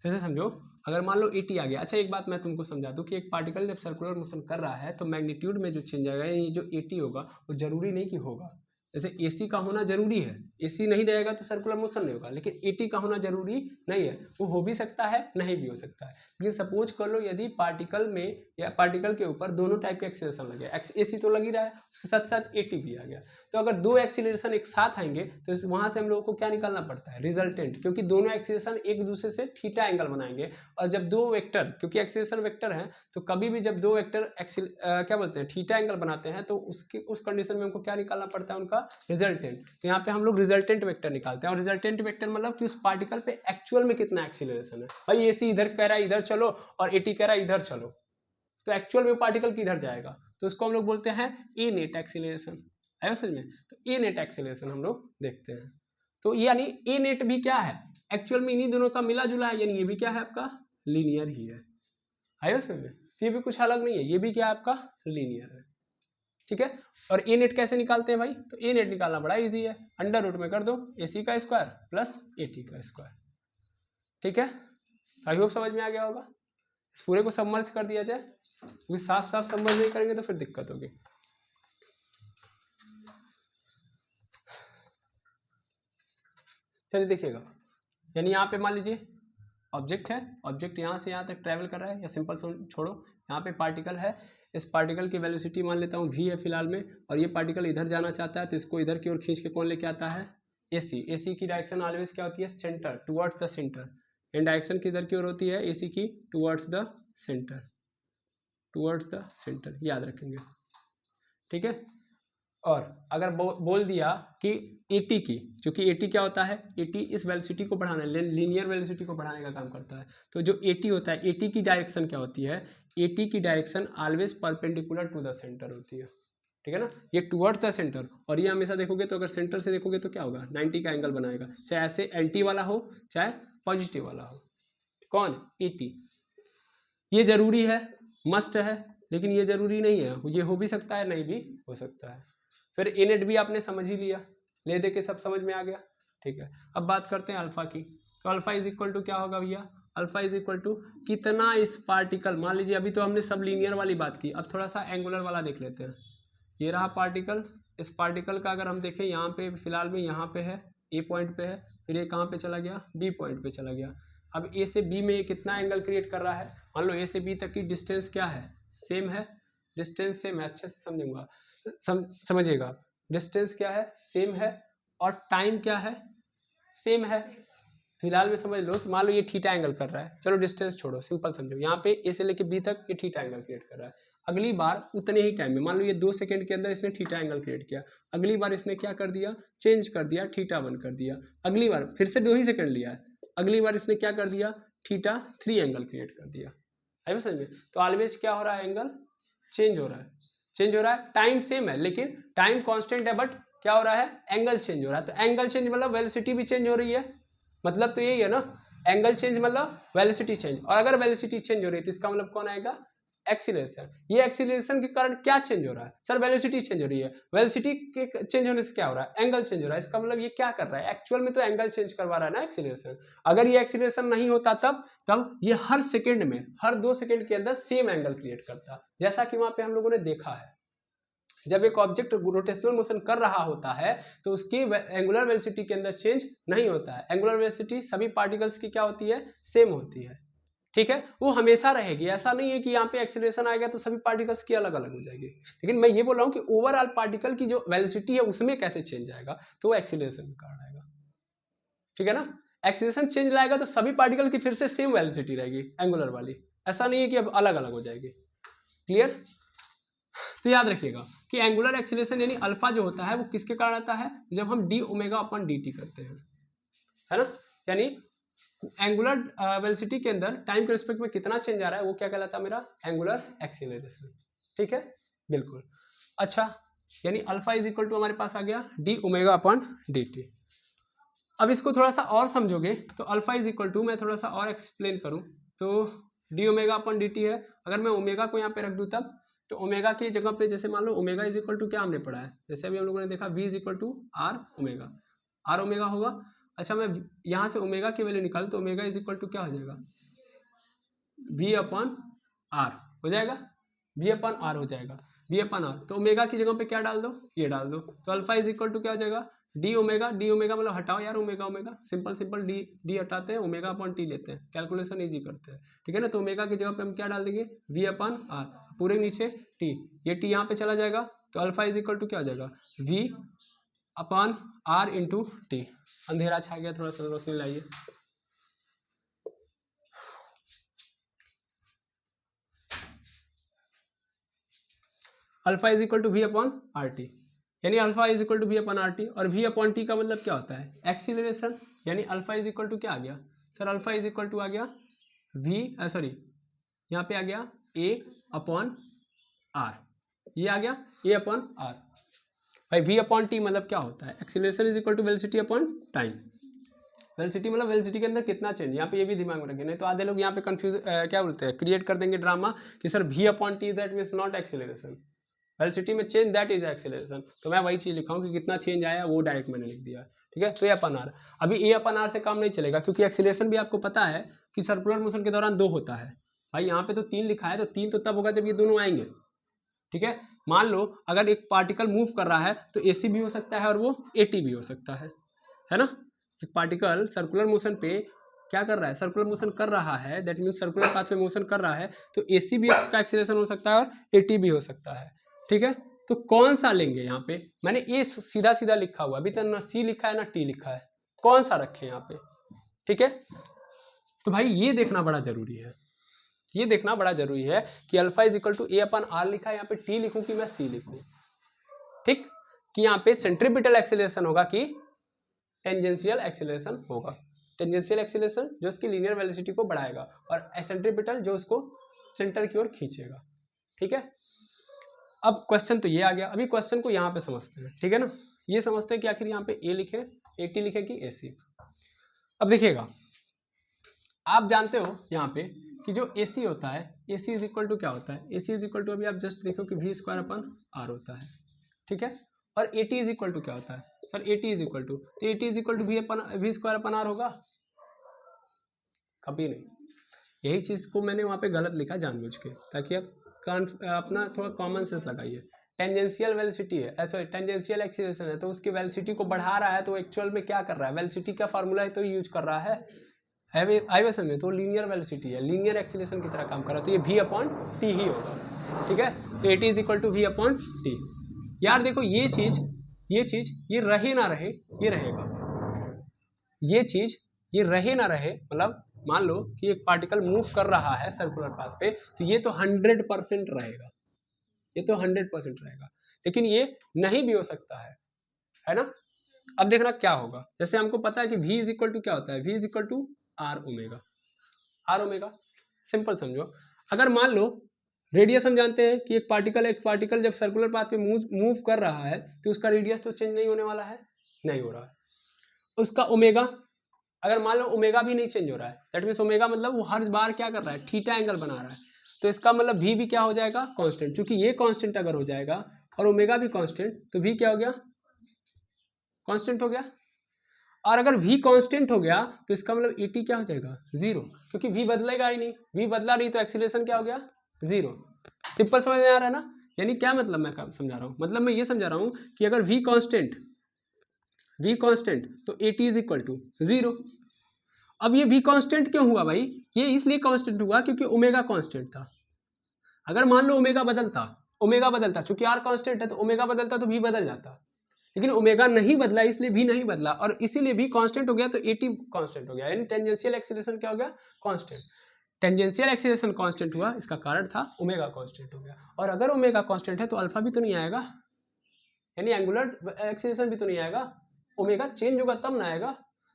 फिर से समझो, अगर मान लो एटी आ गया। अच्छा एक बात मैं तुमको समझा दूं कि एक पार्टिकल जब सर्कुलर मोशन कर रहा है तो मैग्नीट्यूड में जो चेंज आएगा, ये जो एटी होगा वो जरूरी नहीं कि होगा। जैसे एसी का होना जरूरी है, एसी नहीं रहेगा तो सर्कुलर मोशन नहीं होगा, लेकिन एटी का होना जरूरी नहीं है। वो हो भी सकता है नहीं भी हो सकता है। लेकिन सपोज कर लो यदि पार्टिकल में या पार्टिकल के ऊपर दोनों टाइप के एक्सीलरेशन लगे, एसी तो लग ही रहा है, उसके साथ साथ एटी भी आ गया, तो अगर दो एक्सीलरेशन एक साथ आएंगे तो वहां से हम लोगों को क्या निकालना पड़ता है, रिजल्टेंट, क्योंकि दोनों एक्सीलरेशन एक दूसरे से थीटा एंगल बनाएंगे। और जब दो वेक्टर, क्योंकि एक्सीलरेशन वेक्टर है, तो कभी भी जब दो वेक्टर क्या बोलते हैं थीटा एंगल बनाते हैं तो उस कंडीशन में हमको क्या निकालना पड़ता है, उनका रिजल्टेंट। तो यहाँ पे हम लोग रिजल्टेंट वेक्टर निकालते हैं, और रिजल्टेंट वेक्टर मतलब कि उस पार्टिकल पे एक्चुअल में कितना एक्सीलरेशन है। भाई एसी इधर कह रहा है इधर चलो और एटी कह रहा है इधर चलो, तो एक्चुअल में पार्टिकल किधर जाएगा, तो उसको हम लोग बोलते हैं ए नेट एक्सीलरेशन। है समझ में, तो ए नेट एक्सीलरेशन हम लोग देखते हैं। तो यानी ए नेट भी क्या है, एक्चुअल में इन्हीं दोनों का मिला जुला है, यानी ये भी क्या है आपका लीनियर ही है समझ में। तो ये भी कुछ अलग नहीं है, ये भी क्या है आपका लीनियर है, ठीक है। और ए नेट कैसे निकालते हैं भाई, तो ए नेट निकालना बड़ा इजी है, अंडर रूट में कर दो एसी का स्क्वायर प्लस एटी का स्क्वायर, ठीक है। आई होप समझ में आ गया होगा। इस पूरे को सबमर्ज कर दिया जाए, क्योंकि साफ साफ सबमर्ज नहीं करेंगे तो फिर दिक्कत होगी। चलिए देखिएगा, यानी यहाँ पे मान लीजिए ऑब्जेक्ट है, ऑब्जेक्ट यहाँ से यहाँ तक ट्रैवल कर रहा है, या सिंपल छोड़ो, यहाँ पे पार्टिकल है, इस पार्टिकल की वेलोसिटी मान लेता हूँ v है फिलहाल में, और ये पार्टिकल इधर जाना चाहता है तो इसको इधर की ओर खींच के कौन लेके आता है, एसी। एसी की डायरेक्शन ऑलवेज क्या होती है, centre, towards the centre. And direction किधर की ओर होती है एसी की, towards the centre, towards the centre, याद रखेंगे, ठीक है। और अगर बोल दिया कि एटी की, क्योंकि एटी क्या होता है, एटी इस वेलोसिटी को बढ़ाने, लीनियर वेलोसिटी को बढ़ाने का काम करता है। तो जो एटी होता है, एटी की डायरेक्शन क्या होती है, एटी की direction always perpendicular to the centre होती है, ठीक है ना। ये टुवर्ड्स द सेंटर, और ये हमेशा देखोगे तो अगर सेंटर से देखोगे तो क्या होगा, 90 का एंगल बनाएगा, चाहे ऐसे एंटी वाला हो चाहे पॉजिटिव वाला हो। कौन, एटी। ये जरूरी है, मस्ट है, लेकिन ये जरूरी नहीं है, ये हो भी सकता है नहीं भी हो सकता है। फिर ए नेट भी आपने समझ ही लिया, ले दे के सब समझ में आ गया, ठीक है। अब बात करते हैं अल्फा की। तो अल्फा इज इक्वल टू क्या होगा भैया, अल्फा इज इक्वल टू कितना इस पार्टिकल, मान लीजिए अभी तो हमने सब लीनियर वाली बात की, अब थोड़ा सा एंगुलर वाला देख लेते हैं। ये रहा पार्टिकल, इस पार्टिकल का अगर हम देखें यहाँ पे फिलहाल में यहाँ पे है, ए पॉइंट पे है, फिर ये कहाँ पे चला गया, बी पॉइंट पे चला गया। अब ए से बी में कितना एंगल क्रिएट कर रहा है, मान लो ए से बी तक की डिस्टेंस क्या है, सेम है, डिस्टेंस सेम है, अच्छे से समझूंगा, समझिएगा, डिस्टेंस क्या है, सेम है, और टाइम क्या है, सेम है। फिलहाल में समझ लो, मान लो ये थीटा एंगल कर रहा है, चलो डिस्टेंस छोड़ो, सिंपल समझो, यहाँ पे ए से लेके बी तक ये थीटा एंगल क्रिएट कर रहा है। अगली बार उतने ही टाइम में, मान लो ये 2 सेकंड के अंदर इसने थीटा एंगल क्रिएट किया, अगली बार इसने क्या कर दिया, चेंज कर दिया, थीटा 1 कर दिया, अगली बार फिर से 2 ही सेकंड लिया है, अगली बार इसने क्या कर दिया, थीटा 3 एंगल क्रिएट कर दिया। है समझ में। तो ऑलवेज क्या हो रहा है, एंगल चेंज हो रहा है, चेंज हो रहा है, टाइम सेम है लेकिन टाइम कांस्टेंट है, बट क्या हो रहा है, एंगल चेंज हो रहा है। तो एंगल चेंज मतलब वेलोसिटी भी चेंज हो रही है, मतलब तो यही है ना, एंगल चेंज मतलब वेलोसिटी चेंज, और अगर वेलोसिटी चेंज हो रही है तो इसका मतलब कौन आएगा, एक्सीलरेशन। ये एक्सीलरेशन के कारण क्या चेंज हो रहा है, सर वेलोसिटी चेंज हो रही है, वेलोसिटी के चेंज होने से क्या हो रहा है, एंगल चेंज हो रहा है। इसका मतलब ये क्या कर रहा है, एक्चुअल में तो एंगल चेंज करवा रहा है ना एक्सीलरेशन। अगर ये एक्सीलरेशन नहीं होता तब ये हर सेकंड में, हर 2 सेकंड के अंदर सेम एंगल क्रिएट करता, जैसा कि वहां पे हम लोगों ने देखा है। जब एक ऑब्जेक्ट रोटेशनल मोशन कर रहा होता है तो उसकी एंगुलर वेलोसिटी के अंदर चेंज नहीं होता है। एंगुलर वेलोसिटी सभी पार्टिकल्स की क्या होती है, सेम होती है, ठीक है, वो हमेशा रहेगी। ऐसा नहीं है कि यहाँ पे एक्सीलरेशन आ गया तो सभी पार्टिकल्स की अलग अलग हो जाएगी। लेकिन मैं ये बोल रहा हूँ कि ओवरऑल पार्टिकल की जो वेलोसिटी है उसमें कैसे चेंज आएगा, तो वो एक्सीलरेशन के कारण आएगा, ठीक है ना। एक्सीलरेशन चेंज लाएगा तो सभी पार्टिकल की फिर से सेम वेलोसिटी रहेगी एंगुलर वाली, ऐसा नहीं है कि अब अलग अलग हो जाएगी। क्लियर। तो याद रखिएगा कि एंगुलर एक्सीलरेशन यानी अल्फा जो होता है वो किसके कारण आता है, जब हम D omega upon D T करते हैं, है ना। यानी एंगुलर वेलोसिटी के अंदर टाइम के रिस्पेक्ट में कितना चेंज आ रहा है वो क्या कहलाता है, मेरा एंगुलर एक्सीलरेशन, ठीक है, बिल्कुल। अच्छा यानी अल्फा इज इक्वल टू हमारे पास आ गया D omega upon D T. अब इसको थोड़ा सा और समझोगे तो अल्फा इज इक्वल टू, मैं थोड़ा सा और एक्सप्लेन करूँ तो D omega upon D T है। अगर मैं ओमेगा को यहाँ पे रख दूँ तब, तो ओमेगा की जगह पे जैसे मान लो ओमेगा इज इक्वल टू क्या हमने पढ़ा है, जैसे अभी हम लोगों ने देखा V is equal to are omega, are omega होगा। अच्छा मैं यहाँ से ओमेगा की वैल्यू निकालूँ तो ओमेगा इज इक्वल टू क्या हो जाएगा, वी अपॉन आर हो जाएगा, वी अपॉन आर हो जाएगा, वी अपॉन आर। तो ओमेगा की जगह पे क्या डाल दो, ये डाल दो, तो अल्फा इज इक्वल टू क्या हो जाएगा, डी ओमेगा, डी ओमेगा मतलब हटाओ यार omega omega, simple simple D D हटाते हैं, ओमेगा अपॉन टी लेते हैं, कैलकुलेशन इजी करते हैं, ठीक है ना। तो ओमेगा की जगह पे हम क्या डाल देंगे, वी अपॉन आर, पूरे नीचे टी, ये टी यहाँ पे चला जाएगा, तो अल्फा इज इक्वल टू क्या हो जाएगा, v upon r into t. अंधेरा छा गया, थोड़ा सा रोशनी लाइए। Alpha is equal to v upon r t, यानी alpha is equal to v upon r t, और वी अपॉन टी का मतलब क्या होता है, एक्सीलरेशन, यानी अल्फा इज इक्वल टू क्या आ गया sir, alpha is equal to आ गया वी सॉरी यहाँ पे आ गया ए अपॉन आर, ये आ गया ए अपॉन आर। भाई वी अपॉन टी मतलब क्या होता है, acceleration is equal to velocity upon time. Velocity मतलब वेलोसिटी के अंदर कितना चेंज, यहाँ पे ये भी दिमाग में रखें, नहीं तो आधे लोग यहाँ पे कंफ्यूज क्या बोलते हैं, क्रिएट कर देंगे ड्रामा कि sir v upon t that means not acceleration, velocity में चेंज दैट इज एक्सीलरेशन। तो मैं वही चीज लिखा हूँ कि कितना चेंज आया वो डायरेक्ट मैंने लिख दिया, ठीक है। तो ए अपन आर, अभी ए अपन आर से काम नहीं चलेगा, क्योंकि एक्सीलरेशन भी आपको पता है कि सर्कुलर मोशन के दौरान 2 होता है। भाई यहाँ पे तो 3 लिखा है, तो 3 तो तब होगा जब ये दोनों आएंगे, ठीक है। मान लो अगर एक पार्टिकल मूव कर रहा है तो एसी भी हो सकता है और वो एटी भी हो सकता है ना। एक पार्टिकल सर्कुलर मोशन पे क्या कर रहा है, सर्कुलर मोशन कर रहा है, दैट मीन्स सर्कुलर पाथ पे मोशन कर रहा है, तो एसी भी उसका एक्सीलरेशन हो सकता है और एटी भी हो सकता है, ठीक है। तो कौन सा लेंगे, यहाँ पे मैंने ए सीधा सीधा लिखा हुआ, अभी तक ना सी लिखा है ना टी लिखा है, कौन सा रखें यहाँ पे, ठीक है। तो भाई ये देखना बड़ा जरूरी है, ये देखना बड़ा जरूरी है कि alpha is equal to a upon r लिखा है, यहाँ पे टी लिखूं कि मैं सी लिखूं, ठीक, कि यहाँ पे सेंट्रीपिटल एक्सीलरेशन होगा कि टेंजेंशियल एक्सीलरेशन होगा। टेंजेंशियल एक्सीलरेशन जो उसकी लीनियर वेलोसिटी को बढ़ाएगा, और सेंट्रीपिटल जो उसको सेंटर की ओर खींचेगा, ठीक है। अब क्वेश्चन तो ये आ गया, अभी क्वेश्चन को यहाँ पे समझते हैं, ठीक है ना। ये समझते हैं कि आखिर यहाँ पे ए लिखे, ए टी लिखे कि ए सी। अब देखिएगा, आप जानते हो यहाँ पे कि जो ए सी होता है, ए सी इज इक्वल टू क्या होता है, ए सी इज इक्वल टू अभी आप जस्ट देखो कि वी स्क्वायर अपन आर होता है, ठीक है। और a T is equal to क्या होता है sir, a T is equal to, तो a T is equal to v square upon r होगा, कभी नहीं। यही चीज़ को मैंने वहाँ पे गलत लिखा जानबूझ के, ताकि आप अपना थोड़ा कॉमन सेंस लगाइए। टेंजेंशियल वेलोसिटी है, सॉरी टेंजेंशियल एक्सीलरेशन है, तो उसकी वेलोसिटी को बढ़ा रहा है, तो एक्चुअल में क्या कर रहा है, वेलोसिटी का फार्मूला है तो यूज कर रहा है आई समझ में, तो लीनियर वेलोसिटी है, लीनियर एक्सीलरेशन की तरह काम कर रहा है, तो ये वी अपॉन टी ही होगा, ठीक है। तो a T is equal to v upon t. यार देखो ये चीज ये रहे ना रहे, ये रहेगा, ये चीज ये रहे ना रहे, मतलब मान लो कि एक पार्टिकल मूव कर रहा है सर्कुलर पाथ पे, तो ये तो 100% रहेगा, ये तो 100% रहेगा, लेकिन ये नहीं भी हो सकता है ना। अब देखना क्या होगा, जैसे हमको पता है कि v इज इक्वल टू क्या होता है, v is equal to are omega, are omega. Simple समझो, अगर मान लो रेडियस हम जानते हैं कि एक पार्टिकल जब सर्कुलर पाथ पे मूव कर रहा है तो उसका रेडियस तो चेंज नहीं होने वाला है, नहीं हो रहा है। उसका ओमेगा, अगर मान लो ओमेगा भी नहीं चेंज हो रहा है, दैट मीन्स ओमेगा मतलब वो हर बार क्या कर रहा है, थीटा एंगल बना रहा है, तो इसका मतलब v भी क्या हो जाएगा, कांस्टेंट। चूंकि ये कांस्टेंट अगर हो जाएगा और ओमेगा भी कांस्टेंट, तो v क्या हो गया, कांस्टेंट हो गया। और अगर v कांस्टेंट हो गया तो इसका मतलब et क्या हो जाएगा, जीरो, क्योंकि v बदलेगा ही नहीं, v बदला नहीं तो एक्सीलरेशन क्या हो गया, जीरो। सिंपल समझ में आ रहा है ना। यानी क्या मतलब मैं समझा रहा हूँ, मतलब मैं ये समझा रहा हूँ कि अगर v कांस्टेंट तो at is equal to zero. अब ये v कांस्टेंट क्यों हुआ भाई, ये इसलिए कांस्टेंट हुआ क्योंकि ओमेगा कांस्टेंट था। अगर मान लो ओमेगा बदलता, चूंकि r कांस्टेंट है तो ओमेगा बदलता तो v बदल जाता, लेकिन ओमेगा नहीं बदला इसलिए v नहीं बदला, और इसीलिए v कांस्टेंट हो गया तो at कांस्टेंट हो गया, यानी टेंजेंशियल एक्सीलरेशन क्या हो गया, कांस्टेंट। टेंजेंशियल एक्सीलरेशन कांस्टेंट हुआ, इसका कारण था ओमेगा कांस्टेंट हो गया। और अगर ओमेगा कांस्टेंट है तो अल्फा भी तो नहीं आएगा, यानी एंगुलर एक्सीलरेशन भी तो नहीं आएगा, ओमेगा चेंज होगा तब ना आएगा।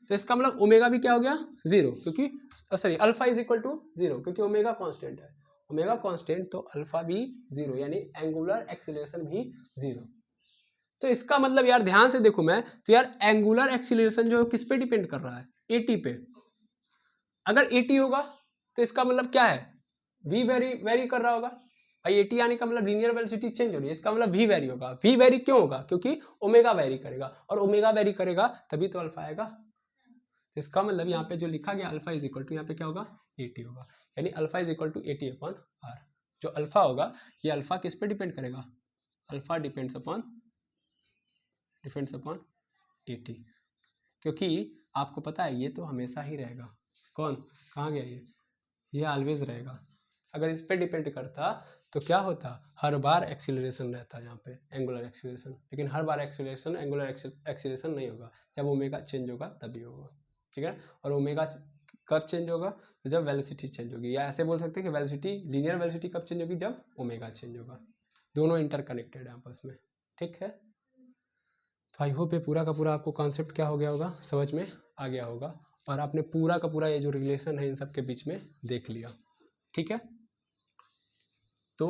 तो इसका मतलब ओमेगा भी क्या हो गया, जीरो, क्योंकि sorry alpha is equal to zero, क्योंकि ओमेगा कांस्टेंट है, ओमेगा कांस्टेंट तो अल्फा भी जीरो, यानी एंगुलर एक्सीलरेशन भी जीरो। तो इसका मतलब यार ध्यान से देखो मैं, तो यार एंगुलर एक्सीलरेशन जो है किस पे डिपेंड कर रहा है, एटी पे। अगर एटी होगा तो इसका मतलब क्या है, v वेरी कर रहा होगा भाई। एटी आने का मतलब लीनियर वेलोसिटी चेंज हो रही है, इसका मतलब v वेरी होगा। v वेरी क्यों होगा, क्योंकि ओमेगा वेरी करेगा, और ओमेगा वेरी करेगा तभी तो अल्फा आएगा। इसका मतलब यहाँ पे जो लिखा गया अल्फा इज इक्वल टू, यहाँ पे क्या होगा, एटी होगा, यानी alpha is equal to a t upon r. जो अल्फा होगा ये अल्फा किस पे डिपेंड करेगा, अल्फा डिपेंड्स अपॉन एटी, क्योंकि आपको पता है ये तो हमेशा ही रहेगा। कौन, कहाँ गया ये ऑलवेज रहेगा। अगर इस पे डिपेंड करता तो क्या होता, हर बार एक्सीलरेशन रहता यहाँ पे, एंगुलर एक्सीलरेशन। लेकिन हर बार एक्सीलरेशन एंगुलर एक्सीलरेशन नहीं होगा, जब ओमेगा चेंज होगा तभी होगा, ठीक है। और ओमेगा कब चेंज होगा, तो जब वेलोसिटी चेंज होगी, या ऐसे बोल सकते हैं कि वेलोसिटी, लीनियर वेलोसिटी कब चेंज होगी, जब ओमेगा चेंज होगा। दोनों इंटरकनेक्टेड है आपस में, ठीक है। तो आई होप ये पूरा का पूरा आपको कॉन्सेप्ट क्या हो गया होगा, समझ में आ गया होगा, और आपने पूरा का पूरा ये जो रिलेशन है इन सब के बीच में देख लिया, ठीक है। तो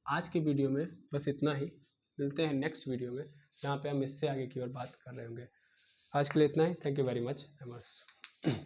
आज के वीडियो में बस इतना ही, मिलते हैं नेक्स्ट वीडियो में जहाँ पे हम इससे आगे की ओर बात कर रहे होंगे। आज के लिए इतना ही, थैंक यू वेरी मच, नमस्कार।